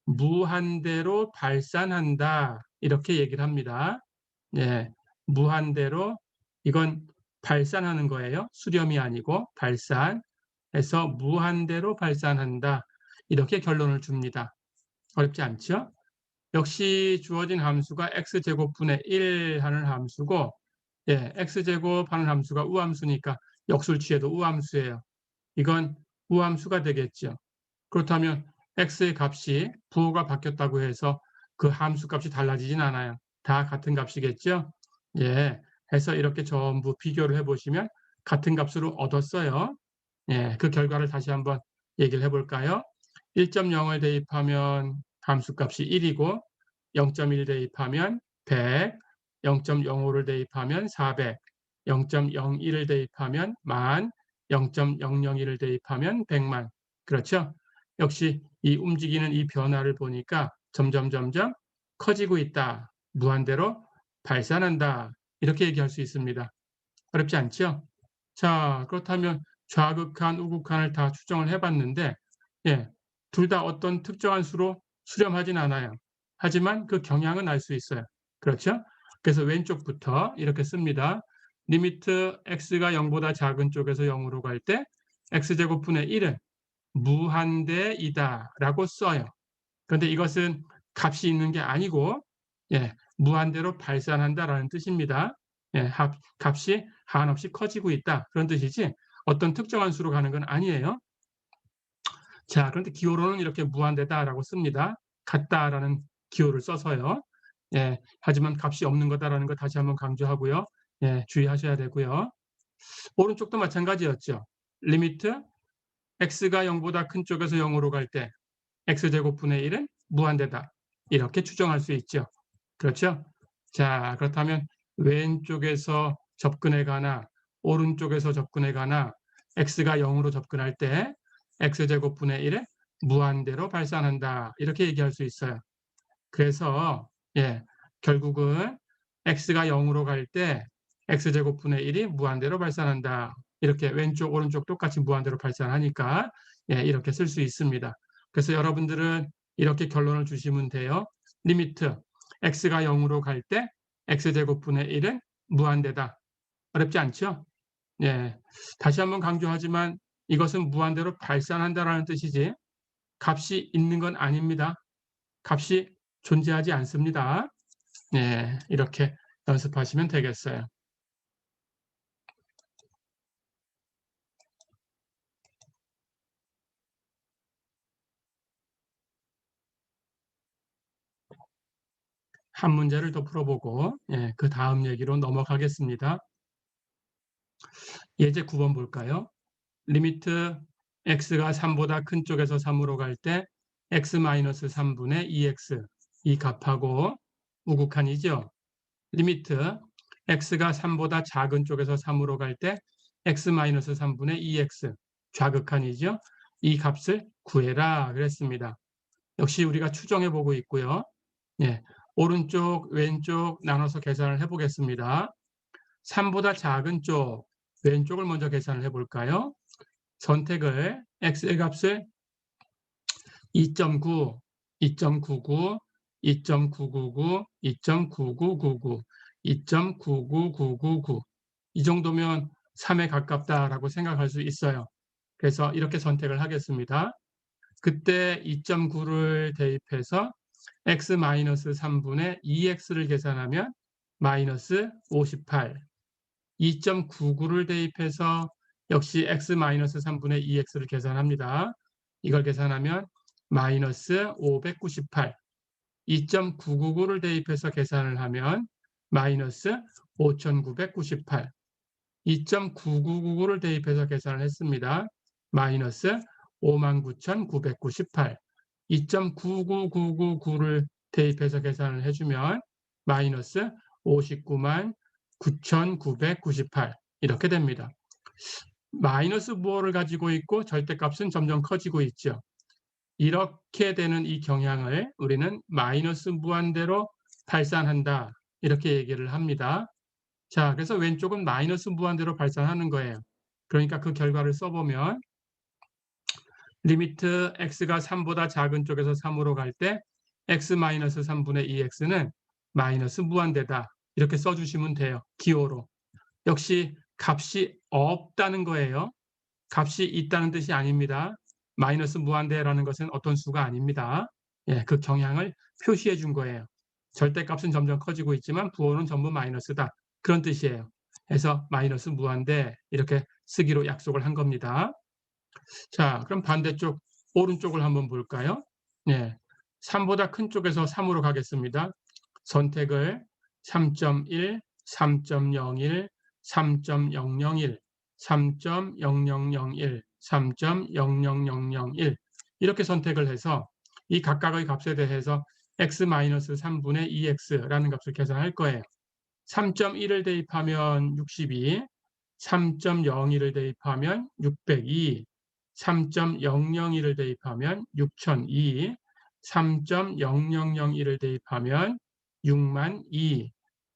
무한대로 발산한다 이렇게 얘기를 합니다. 예, 무한대로 이건 발산하는 거예요. 수렴이 아니고 발산해서 무한대로 발산한다. 이렇게 결론을 줍니다. 어렵지 않죠? 역시 주어진 함수가 x제곱분의 1 하는 함수고 x제곱 하는 함수가 우함수니까 역수를 취해도 우함수예요. 이건 우함수가 되겠죠. 그렇다면 x의 값이 부호가 바뀌었다고 해서 그 함수 값이 달라지진 않아요. 다 같은 값이겠죠? 예, 해서 이렇게 전부 비교를 해보시면 같은 값으로 얻었어요. 예, 그 결과를 다시 한번 얘기를 해볼까요? 1.0을 대입하면 함수값이 1이고 0.1 대입하면 100, 0.05를 대입하면 400, 0.01을 대입하면 10,000, 0.001을 대입하면 100만. 그렇죠? 역시 이 움직이는 이 변화를 보니까 점점 커지고 있다. 무한대로 발산한다. 이렇게 얘기할 수 있습니다. 어렵지 않죠? 자, 그렇다면 좌극한, 우극한을 다 추정을 해봤는데 둘 다 어떤 특정한 수로 수렴하진 않아요. 하지만 그 경향은 알 수 있어요. 그렇죠? 그래서 왼쪽부터 이렇게 씁니다. 리미트 x가 0보다 작은 쪽에서 0으로 갈 때 x제곱분의 1은 무한대이다 라고 써요. 그런데 이것은 값이 있는 게 아니고 무한대로 발산한다라는 뜻입니다. 값이 한없이 커지고 있다 그런 뜻이지 어떤 특정한 수로 가는 건 아니에요. 자, 그런데 기호로는 이렇게 무한대다라고 씁니다. 같다라는 기호를 써서요. 하지만 값이 없는 거다라는 거 다시 한번 강조하고요. 주의하셔야 되고요. 오른쪽도 마찬가지였죠. 리미트 x가 0보다 큰 쪽에서 0으로 갈 때 x제곱분의 1은 무한대다. 이렇게 추정할 수 있죠. 그렇죠? 자, 그렇다면 왼쪽에서 접근해 가나 오른쪽에서 접근해 가나 x가 0으로 접근할 때 x제곱분의 1은 무한대로 발산한다. 이렇게 얘기할 수 있어요. 그래서 결국은 x가 0으로 갈 때 x제곱분의 1이 무한대로 발산한다. 이렇게 왼쪽 오른쪽 똑같이 무한대로 발산하니까 이렇게 쓸 수 있습니다. 그래서 여러분들은 이렇게 결론을 주시면 돼요. 리미트 x가 0으로 갈 때 x제곱분의 1은 무한대다. 어렵지 않죠? 다시 한번 강조하지만 이것은 무한대로 발산한다라는 뜻이지 값이 있는 건 아닙니다. 값이 존재하지 않습니다. 이렇게 연습하시면 되겠어요. 한 문제를 더 풀어보고 그 다음 얘기로 넘어가겠습니다. 예제 9번 볼까요? 리미트 x가 3보다 큰 쪽에서 3으로 갈 때 x-3분의 2x 이 값하고 우극한이죠. 리미트 x가 3보다 작은 쪽에서 3으로 갈 때 x-3분의 2x 좌극한이죠. 이 값을 구해라 그랬습니다. 역시 우리가 추정해 보고 있고요. 오른쪽 왼쪽 나눠서 계산을 해보겠습니다. 3보다 작은 쪽 왼쪽을 먼저 계산을 해볼까요? 선택을 x의 값을 2.9, 2.99, 2.999, 2.9999, 2.99999 이 정도면 3에 가깝다라고 생각할 수 있어요. 그래서 이렇게 선택을 하겠습니다. 그때 2.9를 대입해서 x-3분의 2x를 계산하면 마이너스 58, 2.99를 대입해서 역시 x-3분의 2x를 계산합니다. 이걸 계산하면 마이너스 598, 2.999를 대입해서 계산을 하면 마이너스 5998, 2.9999를 대입해서 계산을 했습니다. 마이너스 59,998, 2.99999를 대입해서 계산을 해주면 마이너스 599,998 이렇게 됩니다. 마이너스 부호를 가지고 있고 절대값은 점점 커지고 있죠. 이렇게 되는 이 경향을 우리는 마이너스 무한대로 발산한다 이렇게 얘기를 합니다. 자, 그래서 왼쪽은 마이너스 무한대로 발산하는 거예요. 그러니까 그 결과를 써보면 리미트 x가 3보다 작은 쪽에서 3으로 갈 때 x-3분의 2x는 마이너스 무한대다. 이렇게 써주시면 돼요. 기호로. 역시 값이 없다는 거예요. 값이 있다는 뜻이 아닙니다. 마이너스 무한대라는 것은 어떤 수가 아닙니다. 그 경향을 표시해 준 거예요. 절대값은 점점 커지고 있지만 부호는 전부 마이너스다. 그런 뜻이에요. 그래서 마이너스 무한대 이렇게 쓰기로 약속을 한 겁니다. 자, 그럼 반대쪽 오른쪽을 한번 볼까요? 3보다 큰 쪽에서 3으로 가겠습니다. 선택을 3.1, 3.01, 3.001, 3.0001, 3.00001 이렇게 선택을 해서 이 각각의 값에 대해서 x-3분의 2x라는 값을 계산할 거예요. 3.1을 대입하면 62, 3.01을 대입하면 602, 3.001을 대입하면 6002, 3.0001을 대입하면 6만2,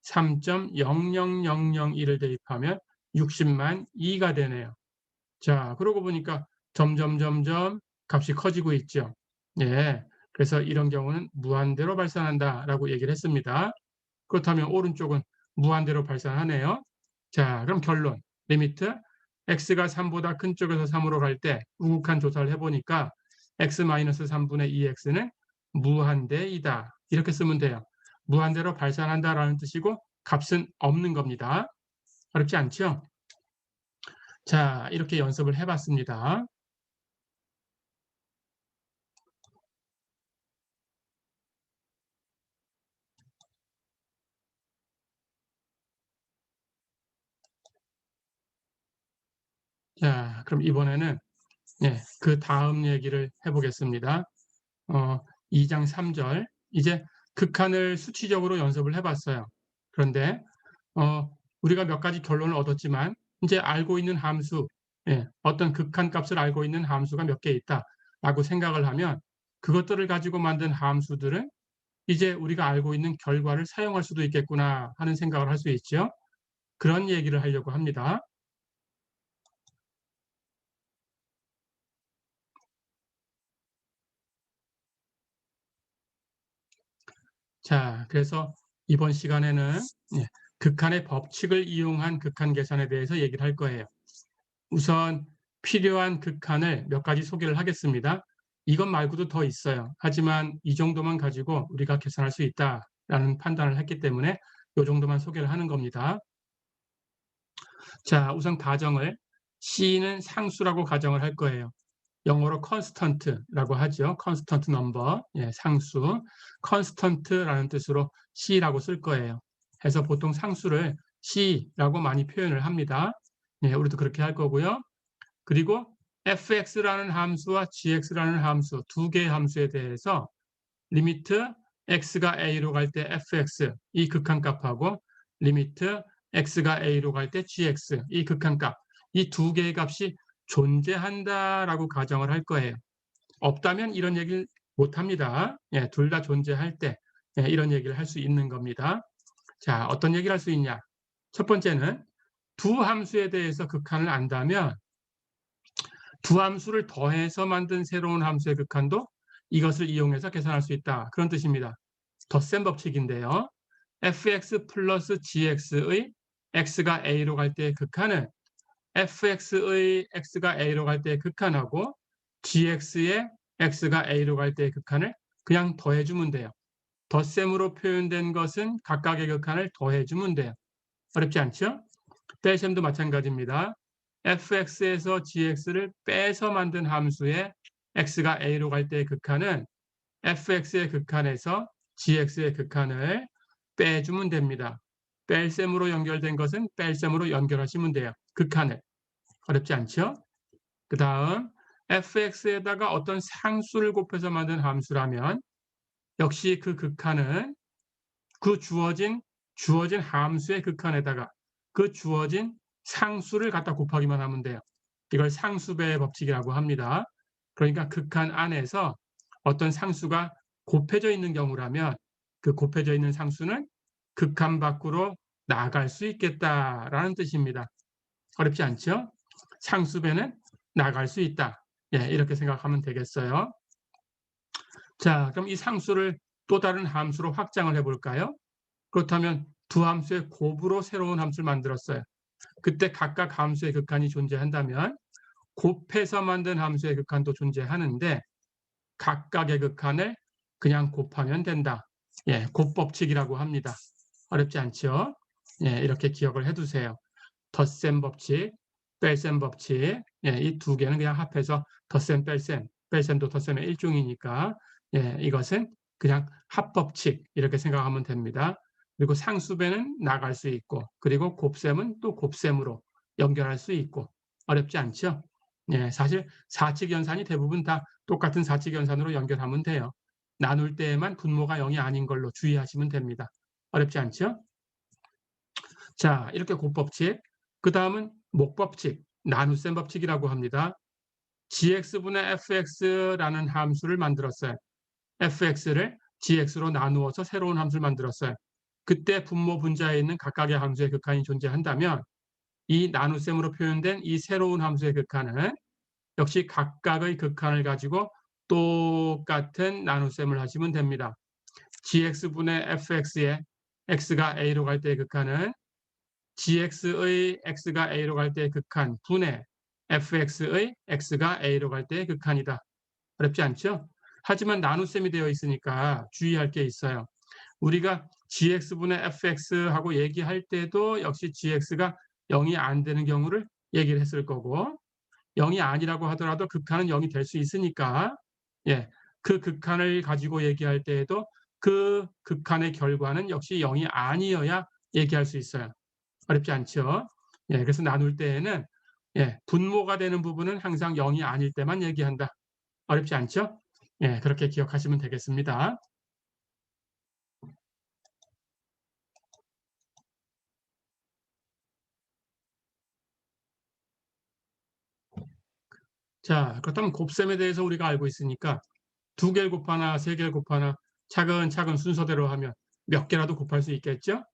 3.00001을 대입하면 60만 2가 되네요. 자, 그러고 보니까 점점 값이 커지고 있죠. 그래서 이런 경우는 무한대로 발산한다라고 얘기를 했습니다. 그렇다면 오른쪽은 무한대로 발산하네요. 자, 그럼 결론. 리미트 x가 3보다 큰 쪽에서 3으로 갈 때 우극한 조사를 해보니까 x-3분의 2x는 무한대이다. 이렇게 쓰면 돼요. 무한대로 발산한다라는 뜻이고 값은 없는 겁니다. 어렵지 않죠? 자, 이렇게 연습을 해봤습니다. 자, 그럼 이번에는 그 다음 얘기를 해보겠습니다. 2장 3절 이제 극한을 수치적으로 연습을 해봤어요. 그런데 우리가 몇 가지 결론을 얻었지만 이제 알고 있는 함수, 어떤 극한 값을 알고 있는 함수가 몇 개 있다라고 생각을 하면 그것들을 가지고 만든 함수들은 이제 우리가 알고 있는 결과를 사용할 수도 있겠구나 하는 생각을 할 수 있죠. 그런 얘기를 하려고 합니다. 자, 그래서 이번 시간에는 극한의 법칙을 이용한 극한 계산에 대해서 얘기를 할 거예요. 우선 필요한 극한을 몇 가지 소개를 하겠습니다. 이것 말고도 더 있어요. 하지만 이 정도만 가지고 우리가 계산할 수 있다라는 판단을 했기 때문에 이 정도만 소개를 하는 겁니다. 자, 우선 가정을 C는 상수라고 가정을 할 거예요. 영어로 constant라고 하죠. constant number, 예, 상수. constant라는 뜻으로 C라고 쓸 거예요. 해서 보통 상수를 C라고 많이 표현을 합니다. 예, 우리도 그렇게 할 거고요. 그리고 fx라는 함수와 gx라는 함수, 두 개의 함수에 대해서 리미트 x가 a로 갈 때 fx, 이 극한값하고 리미트 x가 a로 갈 때 gx, 이 극한값, 이 두 개의 값이 존재한다라고 가정을 할 거예요. 없다면 이런 얘기를 못합니다. 예, 둘 다 존재할 때 예, 이런 얘기를 할 수 있는 겁니다. 자, 어떤 얘기를 할 수 있냐? 첫 번째는 두 함수에 대해서 극한을 안다면 두 함수를 더해서 만든 새로운 함수의 극한도 이것을 이용해서 계산할 수 있다. 그런 뜻입니다. 덧셈 법칙인데요. fx 플러스 gx의 x가 a로 갈 때의 극한은 fx의 x가 a로 갈 때의 극한하고 gx의 x가 a로 갈 때의 극한을 그냥 더해주면 돼요. 덧셈으로 표현된 것은 각각의 극한을 더해주면 돼요. 어렵지 않죠? 뺄셈도 마찬가지입니다. fx에서 gx를 빼서 만든 함수의 x가 a로 갈 때의 극한은 fx의 극한에서 gx의 극한을 빼주면 됩니다. 뺄셈으로 연결된 것은 뺄셈으로 연결하시면 돼요. 극한을. 어렵지 않죠? 그 다음 fx에다가 어떤 상수를 곱해서 만든 함수라면 역시 그 극한은 그 주어진 함수의 극한에다가 그 주어진 상수를 갖다 곱하기만 하면 돼요. 이걸 상수배의 법칙이라고 합니다. 그러니까 극한 안에서 어떤 상수가 곱해져 있는 경우라면 그 곱해져 있는 상수는 극한 밖으로 나갈 수 있겠다라는 뜻입니다. 어렵지 않죠? 상수배는 나갈 수 있다. 예, 이렇게 생각하면 되겠어요. 자, 그럼 이 상수를 또 다른 함수로 확장을 해볼까요? 그렇다면 두 함수의 곱으로 새로운 함수를 만들었어요. 그때 각각 함수의 극한이 존재한다면 곱해서 만든 함수의 극한도 존재하는데 각각의 극한을 그냥 곱하면 된다. 예, 곱법칙이라고 합니다. 어렵지 않죠? 예, 이렇게 기억을 해두세요. 덧셈 법칙, 뺄셈 법칙, 예, 이 두 개는 그냥 합해서 덧셈, 뺄셈, 뺄셈도 덧셈의 일종이니까 예, 이것은 그냥 합법칙 이렇게 생각하면 됩니다. 그리고 상수배는 나갈 수 있고 그리고 곱셈은 또 곱셈으로 연결할 수 있고 어렵지 않죠? 예, 사실 사칙연산이 대부분 다 똑같은 사칙연산으로 연결하면 돼요. 나눌 때에만 분모가 0이 아닌 걸로 주의하시면 됩니다. 어렵지 않죠? 자, 이렇게 곱법칙. 그 다음은 목법칙, 나눗셈 법칙이라고 합니다. gx분의 fx라는 함수를 만들었어요. fx를 gx로 나누어서 새로운 함수를 만들었어요. 그때 분모 분자에 있는 각각의 함수의 극한이 존재한다면 이 나눗셈으로 표현된 이 새로운 함수의 극한은 역시 각각의 극한을 가지고 똑같은 나눗셈을 하시면 됩니다. gx분의 fx의 x가 a로 갈 때의 극한은 gx의 x가 a로 갈 때의 극한 분의 fx의 x가 a로 갈 때의 극한이다. 어렵지 않죠? 하지만 나눗셈이 되어 있으니까 주의할 게 있어요. 우리가 gx분의 fx하고 얘기할 때도 역시 gx가 0이 안 되는 경우를 얘기를 했을 거고 0이 아니라고 하더라도 극한은 0이 될 수 있으니까 예, 그 극한을 가지고 얘기할 때에도 그 극한의 결과는 역시 0이 아니어야 얘기할 수 있어요. 어렵지 않죠? 예, 그래서 나눌 때에는 예, 분모가 되는 부분은 항상 0이 아닐 때만 얘기한다. 어렵지 않죠? 예, 그렇게 기억하시면 되겠습니다. 자, 그렇다면 곱셈에 대해서 우리가 알고 있으니까 두 개를 곱하나 세 개를 곱하나 차근차근 순서대로 하면 몇 개라도 곱할 수 있겠죠?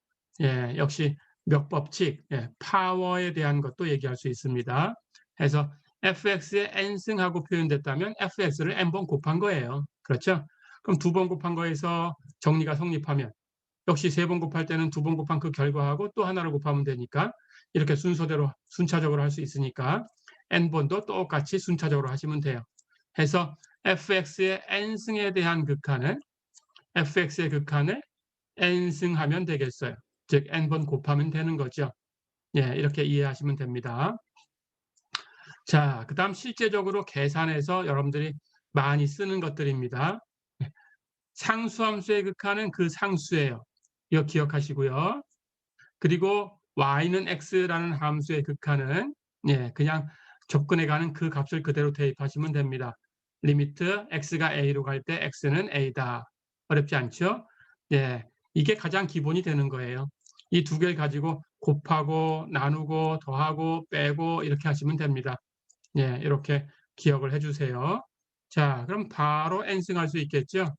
예, 역시 몇 법칙, 예, 파워에 대한 것도 얘기할 수 있습니다. 해서 fx의 n승하고 표현됐다면 fx를 n번 곱한 거예요. 그렇죠? 그럼 두 번 곱한 거에서 정리가 성립하면 역시 세 번 곱할 때는 두 번 곱한 그 결과하고 또 하나를 곱하면 되니까 이렇게 순서대로 순차적으로 할 수 있으니까 n번도 똑같이 순차적으로 하시면 돼요. 해서 fx의 n승에 대한 극한은 fx의 극한을 n승하면 되겠어요. 즉 n번 곱하면 되는 거죠. 예, 이렇게 이해하시면 됩니다. 자, 그다음 실제적으로 계산해서 여러분들이 많이 쓰는 것들입니다. 상수함수의 극한은 그 상수예요. 이거 기억하시고요. 그리고 y는 x라는 함수의 극한은 그냥 접근해가는 그 값을 그대로 대입하시면 됩니다. 리미트 x가 a로 갈 때 x는 a다. 어렵지 않죠? 예, 이게 가장 기본이 되는 거예요. 이 두 개를 가지고 곱하고 나누고 더하고 빼고 이렇게 하시면 됩니다. 예, 이렇게 기억을 해주세요. 자, 그럼 바로 n승할 수 있겠죠?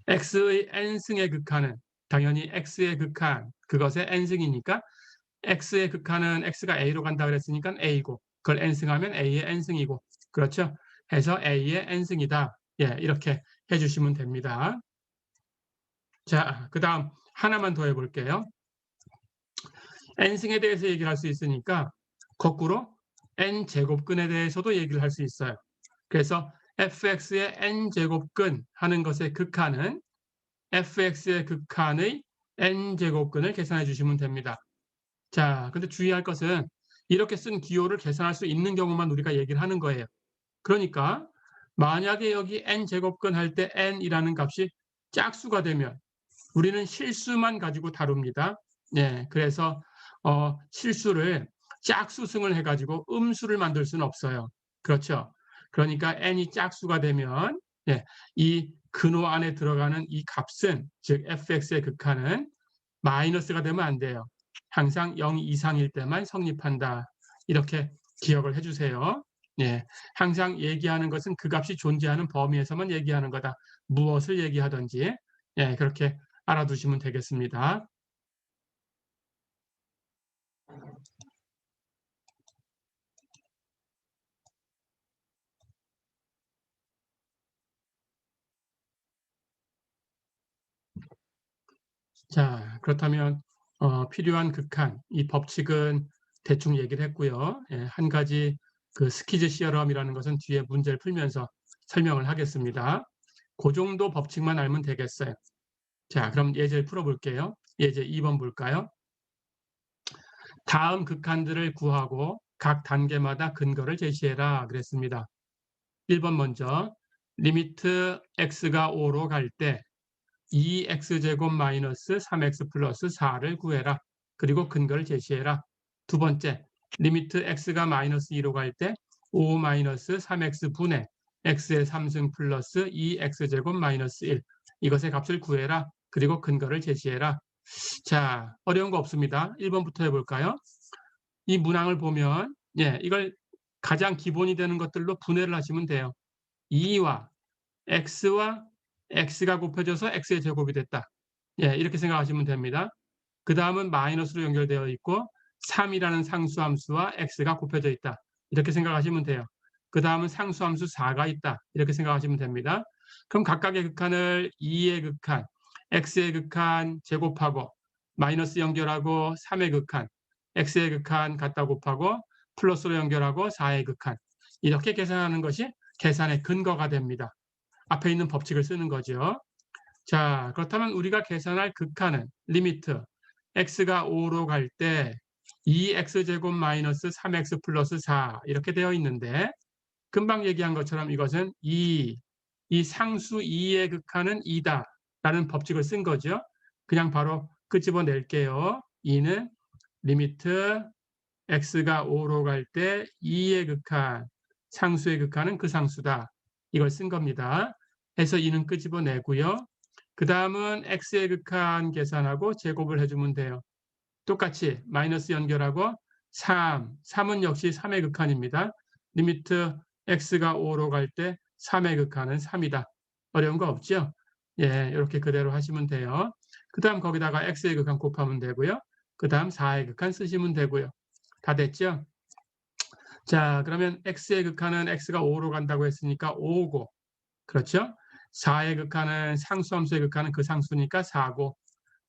x의 n승의 극한은 당연히 x의 극한, 그것의 n승이니까 x의 극한은 x가 a로 간다 그랬으니까 a고, 그걸 n승하면 a의 n승이고, 그렇죠? 해서 a의 n승이다. 예, 이렇게 해주시면 됩니다. 자, 그 다음 하나만 더 해볼게요. n승에 대해서 얘기를 할 수 있으니까 거꾸로 n제곱근에 대해서도 얘기를 할 수 있어요. 그래서 fx의 n제곱근 하는 것의 극한은 fx의 극한의 n제곱근을 계산해 주시면 됩니다. 자, 근데 주의할 것은 이렇게 쓴 기호를 계산할 수 있는 경우만 우리가 얘기를 하는 거예요. 그러니까 만약에 여기 n제곱근 할 때 n이라는 값이 짝수가 되면 우리는 실수만 가지고 다룹니다. 예, 그래서 실수를 짝수승을 해가지고 음수를 만들 수는 없어요. 그렇죠? 그러니까 n이 짝수가 되면 이 근호 안에 들어가는 이 값은, 즉 fx의 극한은 마이너스가 되면 안 돼요. 항상 0 이상일 때만 성립한다. 이렇게 기억을 해주세요. 예, 항상 얘기하는 것은 그 값이 존재하는 범위에서만 얘기하는 거다. 무엇을 얘기하든지 그렇게 알아두시면 되겠습니다. 자, 그렇다면 필요한 극한, 이 법칙은 대충 얘기를 했고요. 한 가지 그 스키즈 시어럼이라는 것은 뒤에 문제를 풀면서 설명을 하겠습니다. 그 정도 법칙만 알면 되겠어요. 자, 그럼 예제를 풀어볼게요. 예제 2번 볼까요? 다음 극한들을 구하고 각 단계마다 근거를 제시해라 그랬습니다. 1번 먼저 리미트 x가 5로 갈 때 2x제곱 마이너스 3x 플러스 4를 구해라. 그리고 근거를 제시해라. 두 번째, 리미트 x가 마이너스 2로 갈 때 5 마이너스 3x 분의 x의 3승 플러스 2x제곱 마이너스 1 이것의 값을 구해라. 그리고 근거를 제시해라. 자, 어려운 거 없습니다. 1번부터 해볼까요? 이 문항을 보면 이걸 가장 기본이 되는 것들로 분해를 하시면 돼요. 2와 x와 x가 곱해져서 x의 제곱이 됐다. 이렇게 생각하시면 됩니다. 그 다음은 마이너스로 연결되어 있고 3이라는 상수함수와 x가 곱해져 있다. 이렇게 생각하시면 돼요. 그 다음은 상수함수 4가 있다. 이렇게 생각하시면 됩니다. 그럼 각각의 극한을 2의 극한, x의 극한 제곱하고 마이너스 연결하고 3의 극한, x의 극한 갖다 곱하고 플러스로 연결하고 4의 극한 이렇게 계산하는 것이 계산의 근거가 됩니다. 앞에 있는 법칙을 쓰는 거죠. 자, 그렇다면 우리가 계산할 극한은 리미트 x가 5로 갈 때 2x제곱 마이너스 3x 플러스 4 이렇게 되어 있는데 금방 얘기한 것처럼 이것은 이 상수 2의 극한은 2다 라는 법칙을 쓴 거죠. 그냥 바로 끄집어낼게요. 2는 리미트 x가 5로 갈 때 2의 극한, 상수의 극한은 그 상수다. 이걸 쓴 겁니다. 해서 2는 끄집어내고요. 그 다음은 x의 극한 계산하고 제곱을 해주면 돼요. 똑같이 마이너스 연결하고 3은 역시 3의 극한입니다. 리미트 x가 5로 갈 때 3의 극한은 3이다. 어려운 거 없죠? 이렇게 그대로 하시면 돼요. 그 다음 거기다가 x의 극한 곱하면 되고요. 그 다음 4의 극한 쓰시면 되고요. 다 됐죠? 자, 그러면 x의 극한은 x가 5로 간다고 했으니까 5고, 그렇죠? 4의 극한은 상수함수의 극한은 그 상수니까 4고,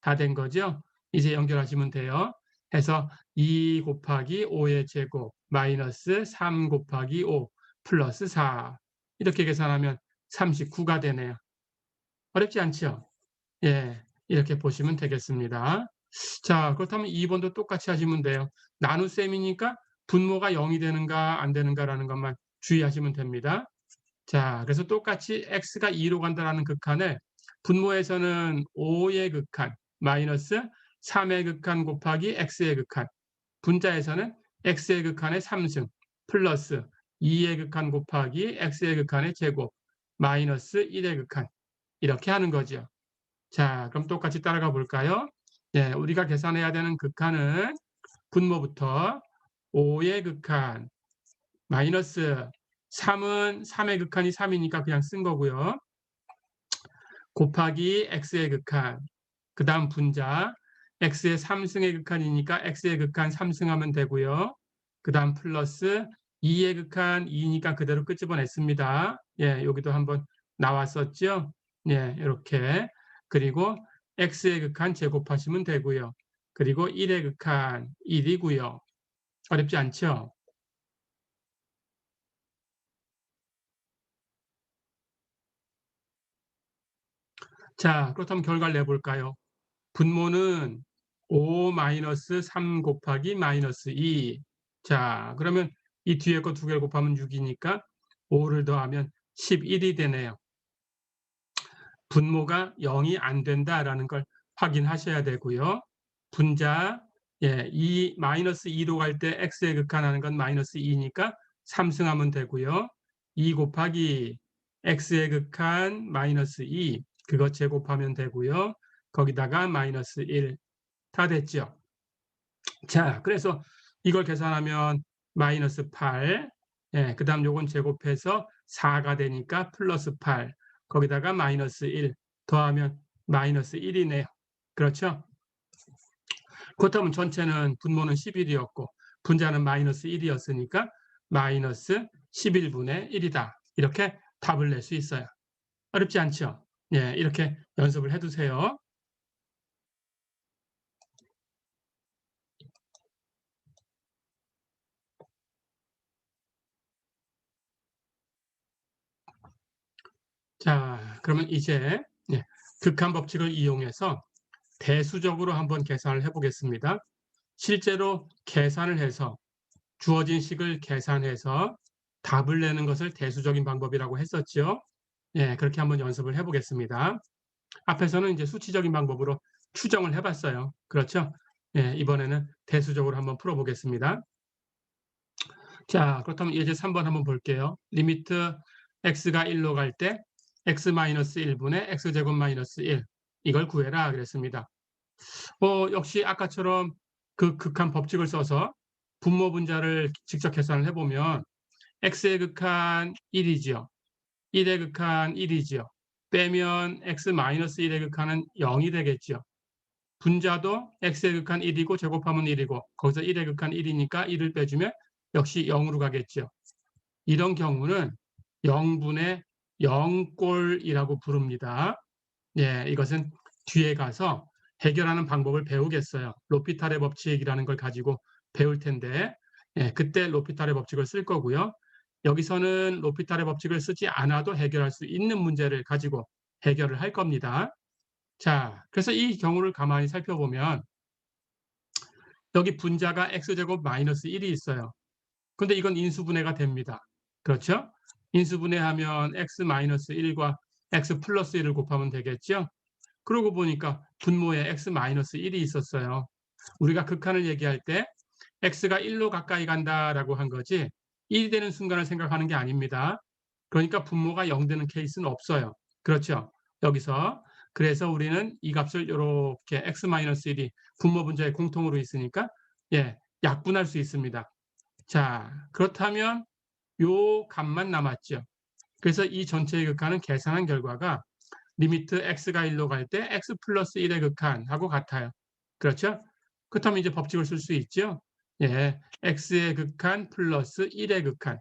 다 된 거죠? 이제 연결하시면 돼요. 해서 2 곱하기 5의 제곱 마이너스 3 곱하기 5 플러스 4 이렇게 계산하면 39가 되네요. 어렵지 않죠? 이렇게 보시면 되겠습니다. 자, 그렇다면 2번도 똑같이 하시면 돼요. 나눗셈이니까 분모가 0이 되는가 안 되는가라는 것만 주의하시면 됩니다. 자, 그래서 똑같이 x가 2로 간다라는 극한을 분모에서는 5의 극한 마이너스 3의 극한 곱하기 x의 극한, 분자에서는 x의 극한의 3승 플러스 2의 극한 곱하기 x의 극한의 제곱 마이너스 1의 극한, 이렇게 하는 거죠. 자, 그럼 똑같이 따라가 볼까요? 네, 우리가 계산해야 되는 극한은 분모부터 5의 극한 마이너스 3은 3의 극한이 3이니까 그냥 쓴 거고요. 곱하기 x의 극한, 그 다음 분자 x의 3승의 극한이니까 x의 극한 3승하면 되고요. 그 다음 플러스 2의 극한 2니까 그대로 끄집어냈습니다. 예, 여기도 한번 나왔었죠. 예, 이렇게. 그리고 x의 극한 제곱하시면 되고요. 그리고 1의 극한 1이고요. 어렵지 않죠? 자, 그렇다면 결과를 내볼까요? 분모는 5-3 곱하기 마이너스 2. 자, 그러면 이 뒤에 거 두 개를 곱하면 6이니까 5를 더하면 11이 되네요. 분모가 0이 안 된다라는 걸 확인하셔야 되고요. 분자, 예, 마이너스 2로 갈 때 x의 극한하는 건 마이너스 2니까 3승하면 되고요. 2 곱하기 x의 극한 마이너스 2, 그거 제곱하면 되고요. 거기다가 마이너스 1, 다 됐죠. 자, 그래서 이걸 계산하면 마이너스 8, 예, 그 다음 요건 제곱해서 4가 되니까 플러스 8, 거기다가 마이너스 1 더하면 마이너스 1이네요. 그렇죠? 그렇다면 전체는 분모는 11이었고 분자는 마이너스 1이었으니까 마이너스 11분의 1이다. 이렇게 답을 낼 수 있어요. 어렵지 않죠? 예, 이렇게 연습을 해두세요. 자, 그러면 이제 극한 법칙을 이용해서 대수적으로 한번 계산을 해보겠습니다. 실제로 계산을 해서 주어진 식을 계산해서 답을 내는 것을 대수적인 방법이라고 했었죠. 예, 그렇게 한번 연습을 해보겠습니다. 앞에서는 이제 수치적인 방법으로 추정을 해봤어요. 그렇죠? 예, 이번에는 대수적으로 한번 풀어보겠습니다. 자, 그렇다면 예제 3번 한번 볼게요. 리미트 x가 1로 갈 때 x-1분의 x제곱 마이너스 1, 이걸 구해라 그랬습니다. 역시 아까처럼 그 극한 법칙을 써서 분모 분자를 직접 계산을 해보면 x의 극한 1이지요. 1의 극한 1이지요. 빼면 x-1의 극한은 0이 되겠죠. 분자도 x의 극한 1이고 제곱하면 1이고 거기서 1의 극한 1이니까 1을 빼주면 역시 0으로 가겠죠. 이런 경우는 0분의 0꼴이라고 부릅니다. 예, 이것은 뒤에 가서 해결하는 방법을 배우겠어요. 로피탈의 법칙이라는 걸 가지고 배울 텐데, 예, 그때 로피탈의 법칙을 쓸 거고요. 여기서는 로피탈의 법칙을 쓰지 않아도 해결할 수 있는 문제를 가지고 해결을 할 겁니다. 자, 그래서 이 경우를 가만히 살펴보면 여기 분자가 x제곱 마이너스 1이 있어요. 근데 이건 인수분해가 됩니다. 그렇죠? 인수분해하면 x 마이너스 1과 x 플러스 1을 곱하면 되겠죠? 그러고 보니까 분모에 x 마이너스 1이 있었어요. 우리가 극한을 얘기할 때 x가 1로 가까이 간다라고 한 거지 1이 되는 순간을 생각하는 게 아닙니다. 그러니까 분모가 0 되는 케이스는 없어요. 그렇죠? 여기서 그래서 우리는 이 값을 이렇게 x-1이 분모 분자의 공통으로 있으니까 예, 약분할 수 있습니다. 자, 그렇다면 요 값만 남았죠. 그래서 이 전체의 극한은 계산한 결과가 리미트 x가 1로 갈 때 x 플러스 1의 극한하고 같아요. 그렇죠? 그렇다면 이제 법칙을 쓸 수 있죠. 예, x의 극한 플러스 1의 극한.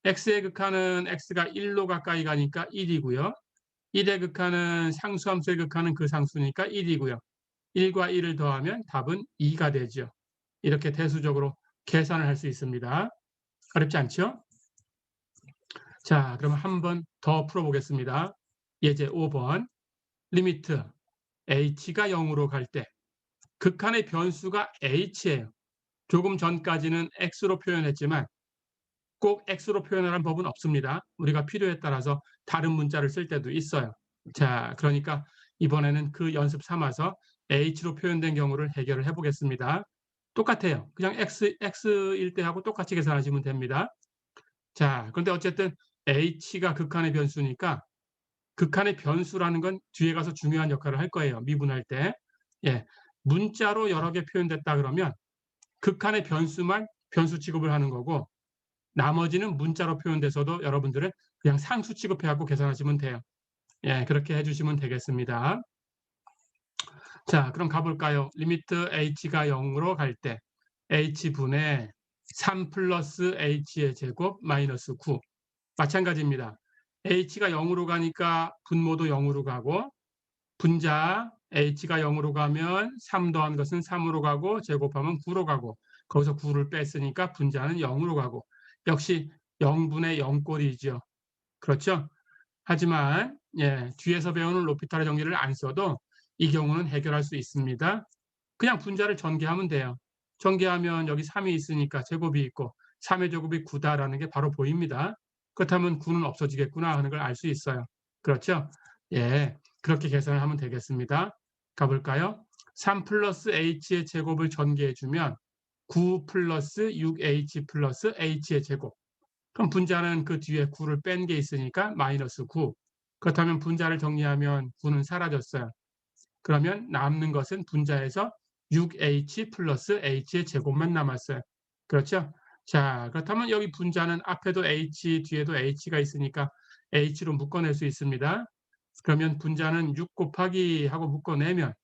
x의 극한은 x가 1로 가까이 가니까 1이고요. 1의 극한은 상수함수의 극한은 그 상수니까 1이고요. 1과 1을 더하면 답은 2가 되죠. 이렇게 대수적으로 계산을 할 수 있습니다. 어렵지 않죠? 자, 그럼 한 번 더 풀어보겠습니다. 예제 5번. 리미트 h가 0으로 갈 때 극한의 변수가 h예요. 조금 전까지는 x로 표현했지만 꼭 x로 표현하라는 법은 없습니다. 우리가 필요에 따라서 다른 문자를 쓸 때도 있어요. 자, 그러니까 이번에는 그 연습 삼아서 h로 표현된 경우를 해결을 해보겠습니다. 똑같아요. 그냥 x일 때 하고 똑같이 계산하시면 됩니다. 자, 그런데 어쨌든 h가 극한의 변수니까 극한의 변수라는 건 뒤에 가서 중요한 역할을 할 거예요. 미분할 때. 예, 문자로 여러 개 표현됐다 그러면 극한의 변수만 변수 취급을 하는 거고 나머지는 문자로 표현돼서도 여러분들은 그냥 상수 취급해갖고 계산하시면 돼요. 예, 그렇게 해주시면 되겠습니다. 자, 그럼 가볼까요? 리미트 h가 0으로 갈 때 h분의 3 플러스 h의 제곱 마이너스 9. 마찬가지입니다. h가 0으로 가니까 분모도 0으로 가고 분자 h가 0으로 가면 3 더한 것은 3으로 가고 제곱하면 9로 가고 거기서 9를 뺐으니까 분자는 0으로 가고 역시 0분의 0꼴이죠. 그렇죠? 하지만 뒤에서 배우는 로피탈의 정리를 안 써도 이 경우는 해결할 수 있습니다. 그냥 분자를 전개하면 돼요. 전개하면 여기 3이 있으니까 제곱이 있고 3의 제곱이 9다라는 게 바로 보입니다. 그렇다면 9는 없어지겠구나 하는 걸 알 수 있어요. 그렇죠? 예, 그렇게 계산을 하면 되겠습니다. 가볼까요? 3 플러스 h의 제곱을 전개해주면 9 플러스 6h 플러스 h의 제곱. 그럼 분자는 그 뒤에 9를 뺀 게 있으니까 마이너스 9. 그렇다면 분자를 정리하면 9는 사라졌어요. 그러면 남는 것은 분자에서 6h 플러스 h의 제곱만 남았어요. 그렇죠? 자, 그렇다면 여기 분자는 앞에도 h, 뒤에도 h가 있으니까 h로 묶어낼 수 있습니다. 그러면 분자는 6 곱하기 하고 묶어내면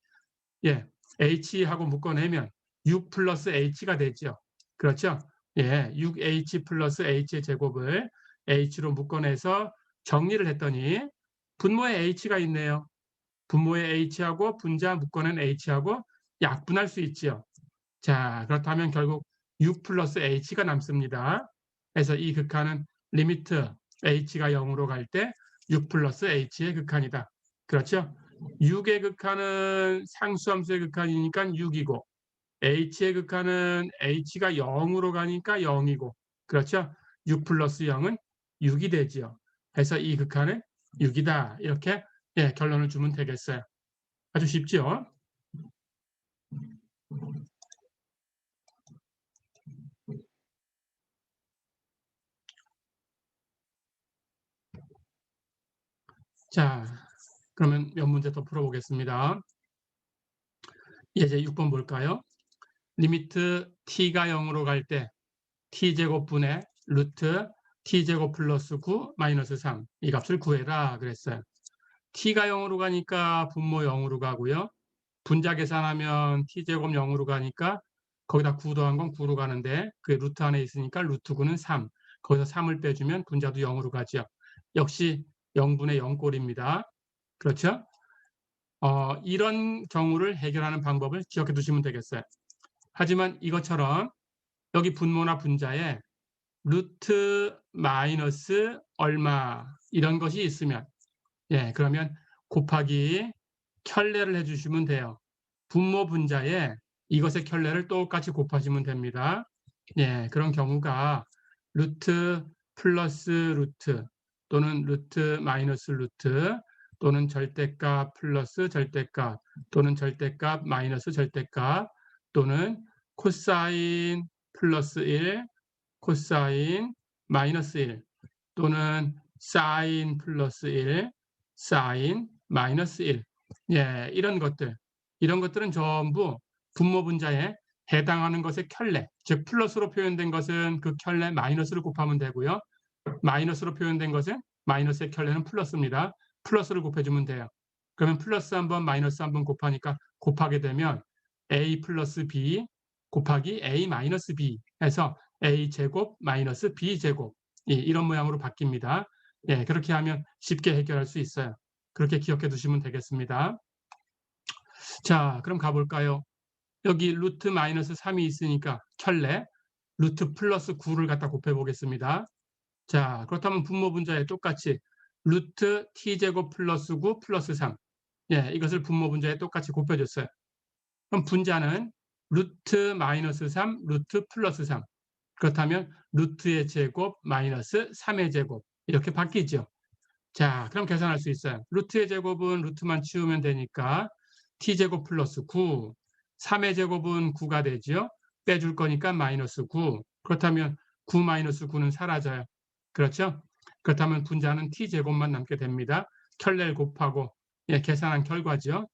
h하고 묶어내면 6 플러스 h가 되죠. 그렇죠? 6h 플러스 h의 제곱을 h로 묶어내서 정리를 했더니 분모에 h가 있네요. 분모의 h하고 분자 묶어낸 h하고 약분할 수 있죠. 자, 그렇다면 결국 6 플러스 h가 남습니다. 그래서 이 극한은 리미트 h가 0으로 갈 때 6 플러스 h의 극한이다. 그렇죠? 6의 극한은 상수함수의 극한이니까 6이고 h의 극한은 h가 0으로 가니까 0이고 그렇죠? 6 플러스 0은 6이 되지요. 그래서 이 극한은 6이다. 이렇게 결론을 주면 되겠어요. 아주 쉽죠? 자, 그러면 몇 문제 더 풀어보겠습니다. 이제 6번 볼까요? 리미트 t가 0으로 갈 때 t제곱분의 루트 t제곱 플러스 9 마이너스 3. 이 값을 구해라 그랬어요. t가 0으로 가니까 분모 0으로 가고요. 분자 계산하면 t제곱 0으로 가니까 거기다 9 더한 건 9로 가는데 그게 루트 안에 있으니까 루트 9는 3. 거기서 3을 빼주면 분자도 0으로 가죠. 역시 0분의 0꼴입니다. 그렇죠? 이런 경우를 해결하는 방법을 기억해 두시면 되겠어요. 하지만 이것처럼 여기 분모나 분자에 루트 마이너스 얼마 이런 것이 있으면 그러면 곱하기 켤레를 해주시면 돼요. 분모 분자에 이것의 켤레를 똑같이 곱하시면 됩니다. 그런 경우가 루트 플러스 루트 또는 루트 마이너스 루트 또는 절대값 플러스 절대값 또는 절대값 마이너스 절대값 또는 코사인 플러스 1, 코사인 마이너스 1 또는 사인 플러스 1, 사인 마이너스 1 이런 것들은 전부 분모 분자에 해당하는 것의 켤레, 즉 플러스로 표현된 것은 그 켤레 마이너스를 곱하면 되고요. 마이너스로 표현된 것은 마이너스의 켤레는 플러스입니다. 플러스를 곱해주면 돼요. 그러면 플러스 한번 마이너스 한번 곱하니까 곱하게 되면 a 플러스 b 곱하기 a 마이너스 b 해서 a 제곱 마이너스 b 제곱 이런 모양으로 바뀝니다. 그렇게 하면 쉽게 해결할 수 있어요. 그렇게 기억해 두시면 되겠습니다. 자, 그럼 가볼까요? 여기 루트 마이너스 3이 있으니까 켤레 루트 플러스 9를 갖다 곱해 보겠습니다. 자, 그렇다면 분모 분자에 똑같이 루트 t제곱 플러스 9 플러스 3 이것을 분모 분자에 똑같이 곱해줬어요. 그럼 분자는 루트 마이너스 3, 루트 플러스 3. 그렇다면 루트의 제곱 마이너스 3의 제곱 이렇게 바뀌죠. 자, 그럼 계산할 수 있어요. 루트의 제곱은 루트만 치우면 되니까 t제곱 플러스 9, 3의 제곱은 9가 되죠. 빼줄 거니까 마이너스 9. 그렇다면 9 마이너스 9는 사라져요. 그렇죠? 그렇다면 분자는 t제곱만 남게 됩니다. 켤레를 곱하고 계산한 결과죠.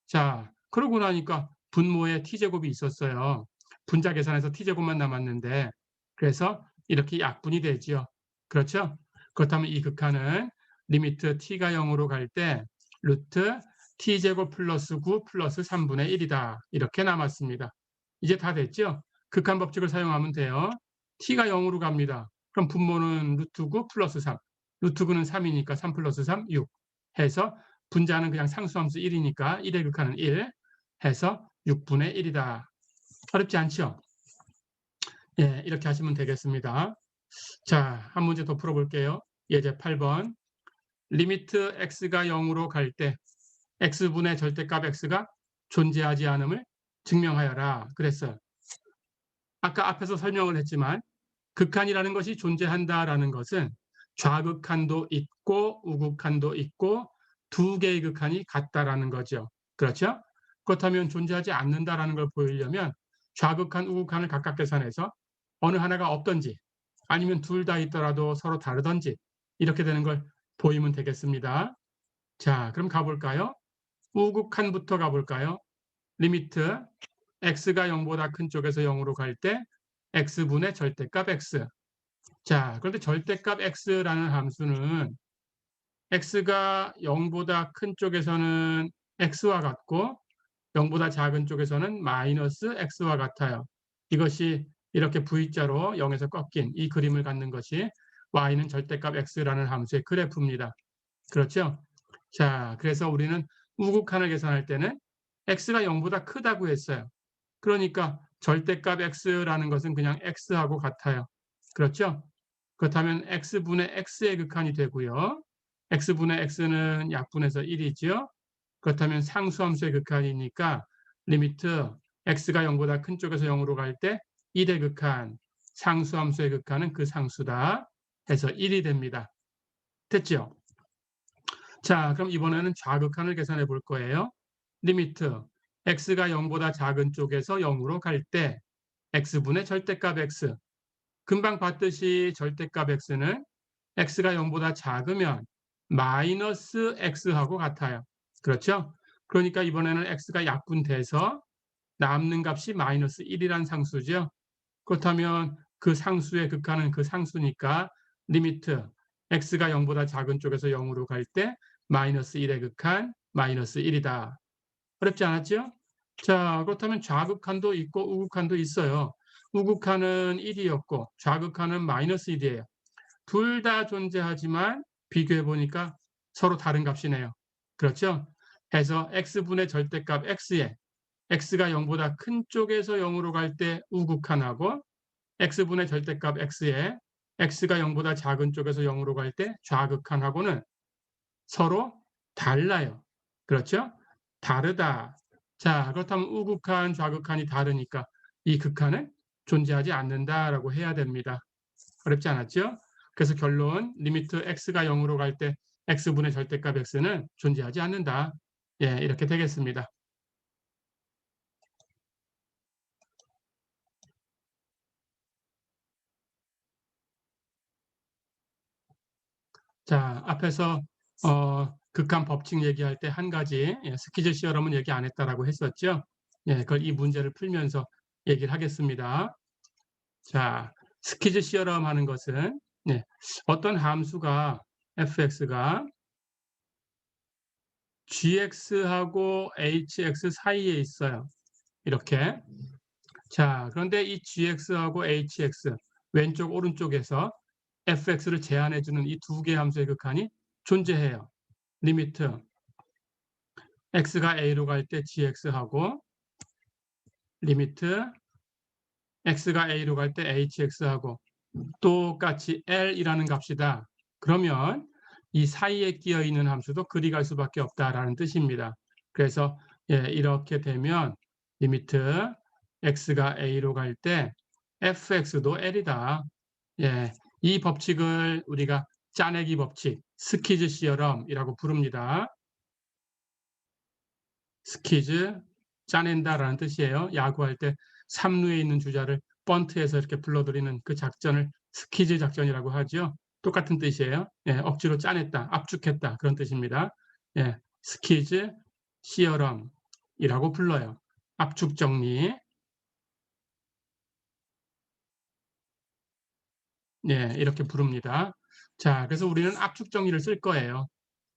자, 그러고 나니까 분모에 t제곱이 있었어요. 분자 계산해서 t제곱만 남았는데 그래서 이렇게 약분이 되죠. 그렇죠? 그렇다면 이 극한은 리미트 t가 0으로 갈 때 루트 t제곱 플러스 9 플러스 3분의 1이다. 이렇게 남았습니다. 이제 다 됐죠? 극한 법칙을 사용하면 돼요. t가 0으로 갑니다. 그럼 분모는 루트 9 플러스 3. 루트 9는 3이니까 3 플러스 3, 6 해서 분자는 그냥 상수함수 1이니까 1의 극한은 1 해서 6분의 1이다. 어렵지 않죠? 예, 이렇게 하시면 되겠습니다. 자, 한 문제 더 풀어볼게요. 예제 8번. 리미트 x가 0으로 갈 때 x분의 절대값 x가 존재하지 않음을 증명하여라. 그랬어요. 아까 앞에서 설명을 했지만 극한이라는 것이 존재한다라는 것은 좌극한도 있고 우극한도 있고 두 개의 극한이 같다라는 거죠. 그렇죠? 그렇다면 존재하지 않는다라는 걸 보이려면 좌극한, 우극한을 각각 계산해서 어느 하나가 없든지 아니면 둘 다 있더라도 서로 다르든지 이렇게 되는 걸 보이면 되겠습니다. 자, 그럼 가볼까요? 우극한부터 가볼까요? 리미트 x가 0보다 큰 쪽에서 0으로 갈 때 x분의 절대값 x. 자, 그런데 절대값 x라는 함수는 x가 0보다 큰 쪽에서는 x와 같고 0보다 작은 쪽에서는 마이너스 x와 같아요. 이것이 이렇게 V자로 0에서 꺾인 이 그림을 갖는 것이 y는 절대값 x라는 함수의 그래프입니다. 그렇죠? 자, 그래서 우리는 우극한을 계산할 때는 x가 0보다 크다고 했어요. 그러니까 절대값 x라는 것은 그냥 x하고 같아요. 그렇죠? 그렇다면 x분의 x의 극한이 되고요. x분의 x는 약분해서 1이죠. 그렇다면 상수함수의 극한이니까 리미트 x가 0보다 큰 쪽에서 0으로 갈 때 1의 극한, 상수함수의 극한은 그 상수다 해서 1이 됩니다. 됐죠? 자, 그럼 이번에는 좌극한을 계산해 볼 거예요. 리미트 x가 0보다 작은 쪽에서 0으로 갈 때 x분의 절대값 x. 금방 봤듯이 절대값 x는 x가 0보다 작으면 마이너스 x하고 같아요. 그렇죠? 그러니까 이번에는 x가 약분돼서 남는 값이 마이너스 1이란 상수죠. 그렇다면 그 상수의 극한은 그 상수니까 리미트 x가 0보다 작은 쪽에서 0으로 갈 때 마이너스 1의 극한 마이너스 1이다. 어렵지 않았죠? 자, 그렇다면 좌극한도 있고 우극한도 있어요. 우극한은 1이었고 좌극한은 마이너스 1이에요. 둘 다 존재하지만 비교해 보니까 서로 다른 값이네요. 그렇죠? 해서 x분의 절대값 x에 x가 0보다 큰 쪽에서 0으로 갈 때 우극한하고 x분의 절대값 x에 x가 0보다 작은 쪽에서 0으로 갈 때 좌극한하고는 서로 달라요. 그렇죠? 다르다. 자, 그렇다면 우극한, 좌극한이 다르니까 이 극한은 존재하지 않는다라고 해야 됩니다. 어렵지 않았죠? 그래서 결론, 리미트 x가 0으로 갈 때 x분의 절대값 x는 존재하지 않는다. 예, 이렇게 되겠습니다. 자, 앞에서 극한 법칙 얘기할 때 한 가지 스키즈 시어럼은 얘기 안 했다라고 했었죠. 예, 그걸 이 문제를 풀면서 얘기를 하겠습니다. 자, 스키즈 시어럼 하는 것은 어떤 함수가 fx가 gx하고 hx 사이에 있어요. 이렇게. 자, 그런데 이 gx하고 hx 왼쪽 오른쪽에서 fx를 제한해주는 이 두 개의 함수의 극한이 존재해요. 리미트 x가 a로 갈 때 gx하고 리미트 x가 a로 갈 때 hx하고 똑같이 l이라는 값이다. 그러면 이 사이에 끼어 있는 함수도 그리 갈 수밖에 없다라는 뜻입니다. 그래서 이렇게 되면 리미트 x가 a로 갈 때 fx도 L이다. 예, 이 법칙을 우리가 짜내기 법칙, 스키즈 시어럼이라고 부릅니다. 스키즈, 짜낸다라는 뜻이에요. 야구할 때 3루에 있는 주자를 번트해서 이렇게 불러들이는 그 작전을 스키즈 작전이라고 하죠. 똑같은 뜻이에요. 예, 억지로 짜냈다, 압축했다 그런 뜻입니다. 예, 스키즈 시어럼이라고 불러요. 압축 정리. 예, 이렇게 부릅니다. 자, 그래서 우리는 압축 정리를 쓸 거예요.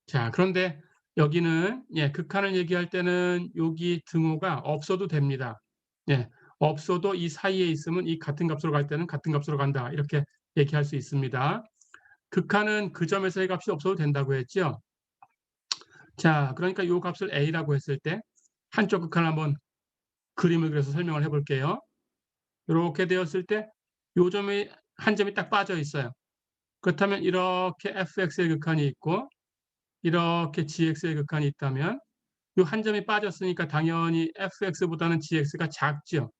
자, 그런데 여기는 예, 극한을 얘기할 때는 여기 등호가 없어도 됩니다. 예, 없어도 이 사이에 있으면 이 같은 값으로 갈 때는 같은 값으로 간다. 이렇게 얘기할 수 있습니다. 극한은 그 점에서의 값이 없어도 된다고 했죠. 자, 그러니까 이 값을 a라고 했을 때 한쪽 극한을 한번 그림을 그려서 설명을 해볼게요. 이렇게 되었을 때 요 점이 한 점이 딱 빠져 있어요. 그렇다면 이렇게 fx의 극한이 있고 이렇게 gx의 극한이 있다면 이 한 점이 빠졌으니까 당연히 fx보다는 gx가 작죠.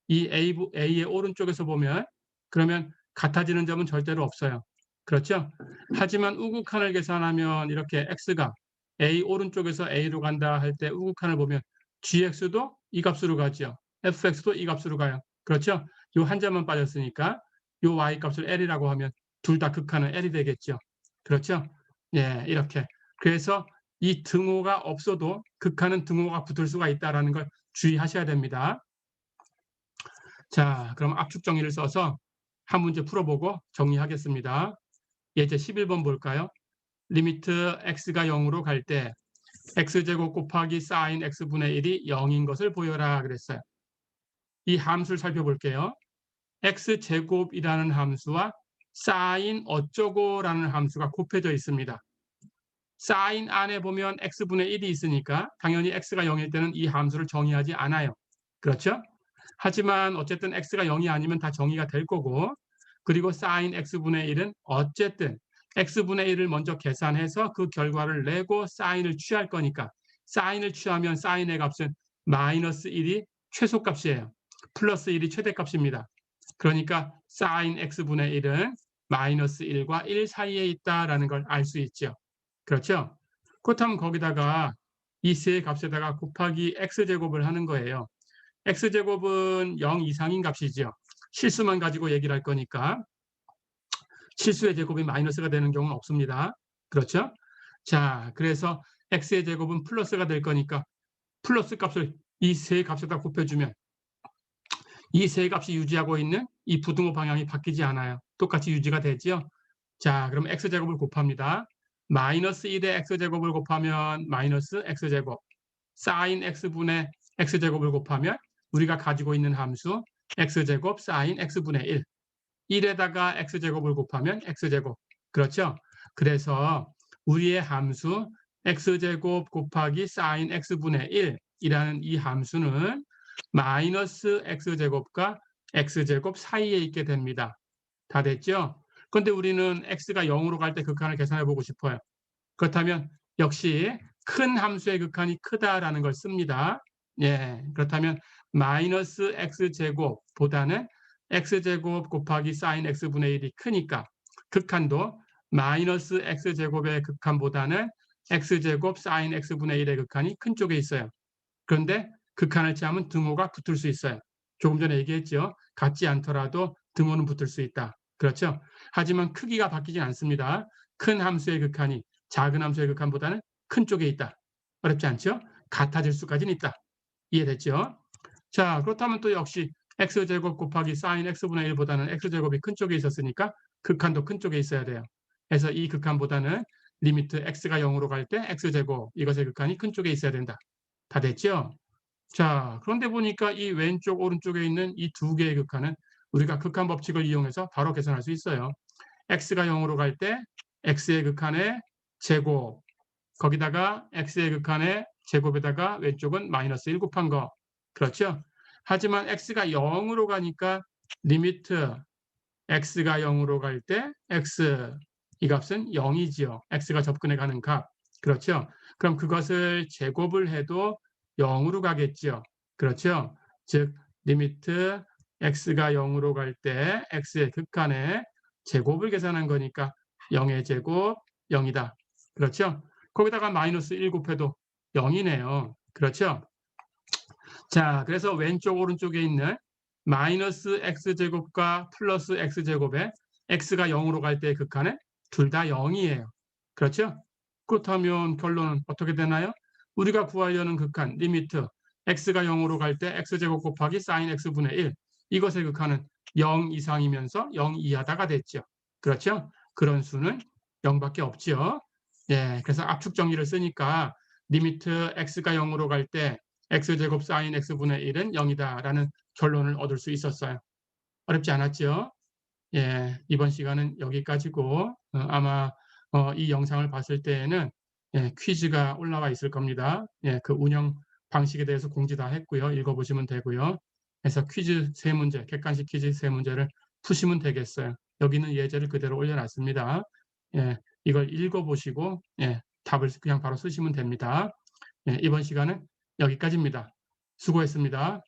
이 a의 오른쪽에서 보면 그러면 같아지는 점은 절대로 없어요. 그렇죠? 하지만 우극한을 계산하면 이렇게 x가 a 오른쪽에서 a로 간다 할 때 우극한을 보면 gx도 이 값으로 가죠. fx도 이 값으로 가요. 그렇죠? 이 한 점만 빠졌으니까 이 y 값을 L이라고 하면 둘 다 극한은 L이 되겠죠. 그렇죠? 예, 이렇게. 그래서 이 등호가 없어도 극한은 등호가 붙을 수가 있다는 걸 주의하셔야 됩니다. 자, 그럼 압축 정리를 써서 한 문제 풀어보고 정리하겠습니다. 예제 11번 볼까요? 리미트 x가 0으로 갈 때 x제곱 곱하기 sin x분의 1이 0인 것을 보여라 그랬어요. 이 함수를 살펴볼게요. x제곱이라는 함수와 sin 어쩌고라는 함수가 곱해져 있습니다. sin 안에 보면 x분의 1이 있으니까 당연히 x가 0일 때는 이 함수를 정의하지 않아요. 그렇죠? 하지만 어쨌든 x가 0이 아니면 다 정의가 될 거고 그리고 sin x분의 1은 어쨌든 x분의 1을 먼저 계산해서 그 결과를 내고 sine을 취할 거니까 sine을 취하면 sin의 값은 마이너스 1이 최소값이에요. 플러스 1이 최대값입니다. 그러니까 sin x분의 1은 마이너스 1과 1 사이에 있다라는 걸 알 수 있죠. 그렇죠? 그렇다면 거기다가 이 세 값에다가 곱하기 x제곱을 하는 거예요. x제곱은 0 이상인 값이죠. 실수만 가지고 얘기를 할 거니까 실수의 제곱이 마이너스가 되는 경우는 없습니다. 그렇죠? 자, 그래서 x의 제곱은 플러스가 될 거니까 플러스 값을 이 세 값에다 곱해주면 이 세 값이 유지하고 있는 이 부등호 방향이 바뀌지 않아요. 똑같이 유지가 되죠. 자, 그럼 x제곱을 곱합니다. 마이너스 1의 x제곱을 곱하면 마이너스 x제곱 sin x분의 x제곱을 곱하면 우리가 가지고 있는 함수 x제곱 sin x분의 1 1에다가 x제곱을 곱하면 x제곱 그렇죠? 그래서 우리의 함수 x제곱 곱하기 sin x분의 1이라는 이 함수는 마이너스 x제곱과 x제곱 사이에 있게 됩니다. 다 됐죠? 그런데 우리는 x가 0으로 갈 때 극한을 계산해 보고 싶어요. 그렇다면 역시 큰 함수의 극한이 크다라는 걸 씁니다. 예, 그렇다면 마이너스 x제곱보다는 x제곱 곱하기 sin x분의 1이 크니까 극한도 마이너스 x제곱의 극한보다는 x제곱 sin x분의 1의 극한이 큰 쪽에 있어요. 그런데 극한을 취하면 등호가 붙을 수 있어요. 조금 전에 얘기했죠. 같지 않더라도 등호는 붙을 수 있다. 그렇죠? 하지만 크기가 바뀌진 않습니다. 큰 함수의 극한이 작은 함수의 극한보다는 큰 쪽에 있다. 어렵지 않죠? 같아질 수까지는 있다. 이해됐죠? 자, 그렇다면 또 역시 x제곱 곱하기 sin x분의 1보다는 x제곱이 큰 쪽에 있었으니까 극한도 큰 쪽에 있어야 돼요. 그래서 이 극한보다는 리미트 x가 0으로 갈 때 x제곱 이것의 극한이 큰 쪽에 있어야 된다. 다 됐죠? 자, 그런데 보니까 이 왼쪽 오른쪽에 있는 이 두 개의 극한은 우리가 극한 법칙을 이용해서 바로 계산할 수 있어요. x가 0으로 갈 때 x의 극한의 제곱 거기다가 x의 극한의 제곱에다가 왼쪽은 마이너스 1 곱한 거 그렇죠? 하지만 x가 0으로 가니까 리미트 x가 0으로 갈 때 x 이 값은 0이지요. x가 접근해 가는 값 그렇죠? 그럼 그것을 제곱을 해도 0으로 가겠죠. 그렇죠? 즉 리미트 x가 0으로 갈 때 x의 극한의 제곱을 계산한 거니까 0의 제곱 0이다. 그렇죠? 거기다가 마이너스 1 곱해도 0이네요. 그렇죠? 자, 그래서 왼쪽 오른쪽에 있는 마이너스 x제곱과 플러스 x제곱에 x가 0으로 갈 때 극한에 둘 다 0이에요. 그렇죠? 그렇다면 결론은 어떻게 되나요? 우리가 구하려는 극한 리미트 x가 0으로 갈 때 x제곱 곱하기 sin x분의 1 이것의 극한은 0 이상이면서 0 이하다가 됐죠. 그렇죠? 그런 수는 0밖에 없죠. 예, 그래서 압축 정리를 쓰니까 리미트 x가 0으로 갈 때 x제곱 sin x분의 1은 0이다라는 결론을 얻을 수 있었어요. 어렵지 않았죠? 예, 이번 시간은 여기까지고 아마 이 영상을 봤을 때에는 예, 퀴즈가 올라와 있을 겁니다. 예, 그 운영 방식에 대해서 공지 다 했고요. 읽어보시면 되고요. 그래서 퀴즈 3문제, 객관식 퀴즈 3문제를 푸시면 되겠어요. 여기는 예제를 그대로 올려놨습니다. 예, 이걸 읽어보시고 예, 답을 그냥 바로 쓰시면 됩니다. 예, 이번 시간은 여기까지입니다. 수고했습니다.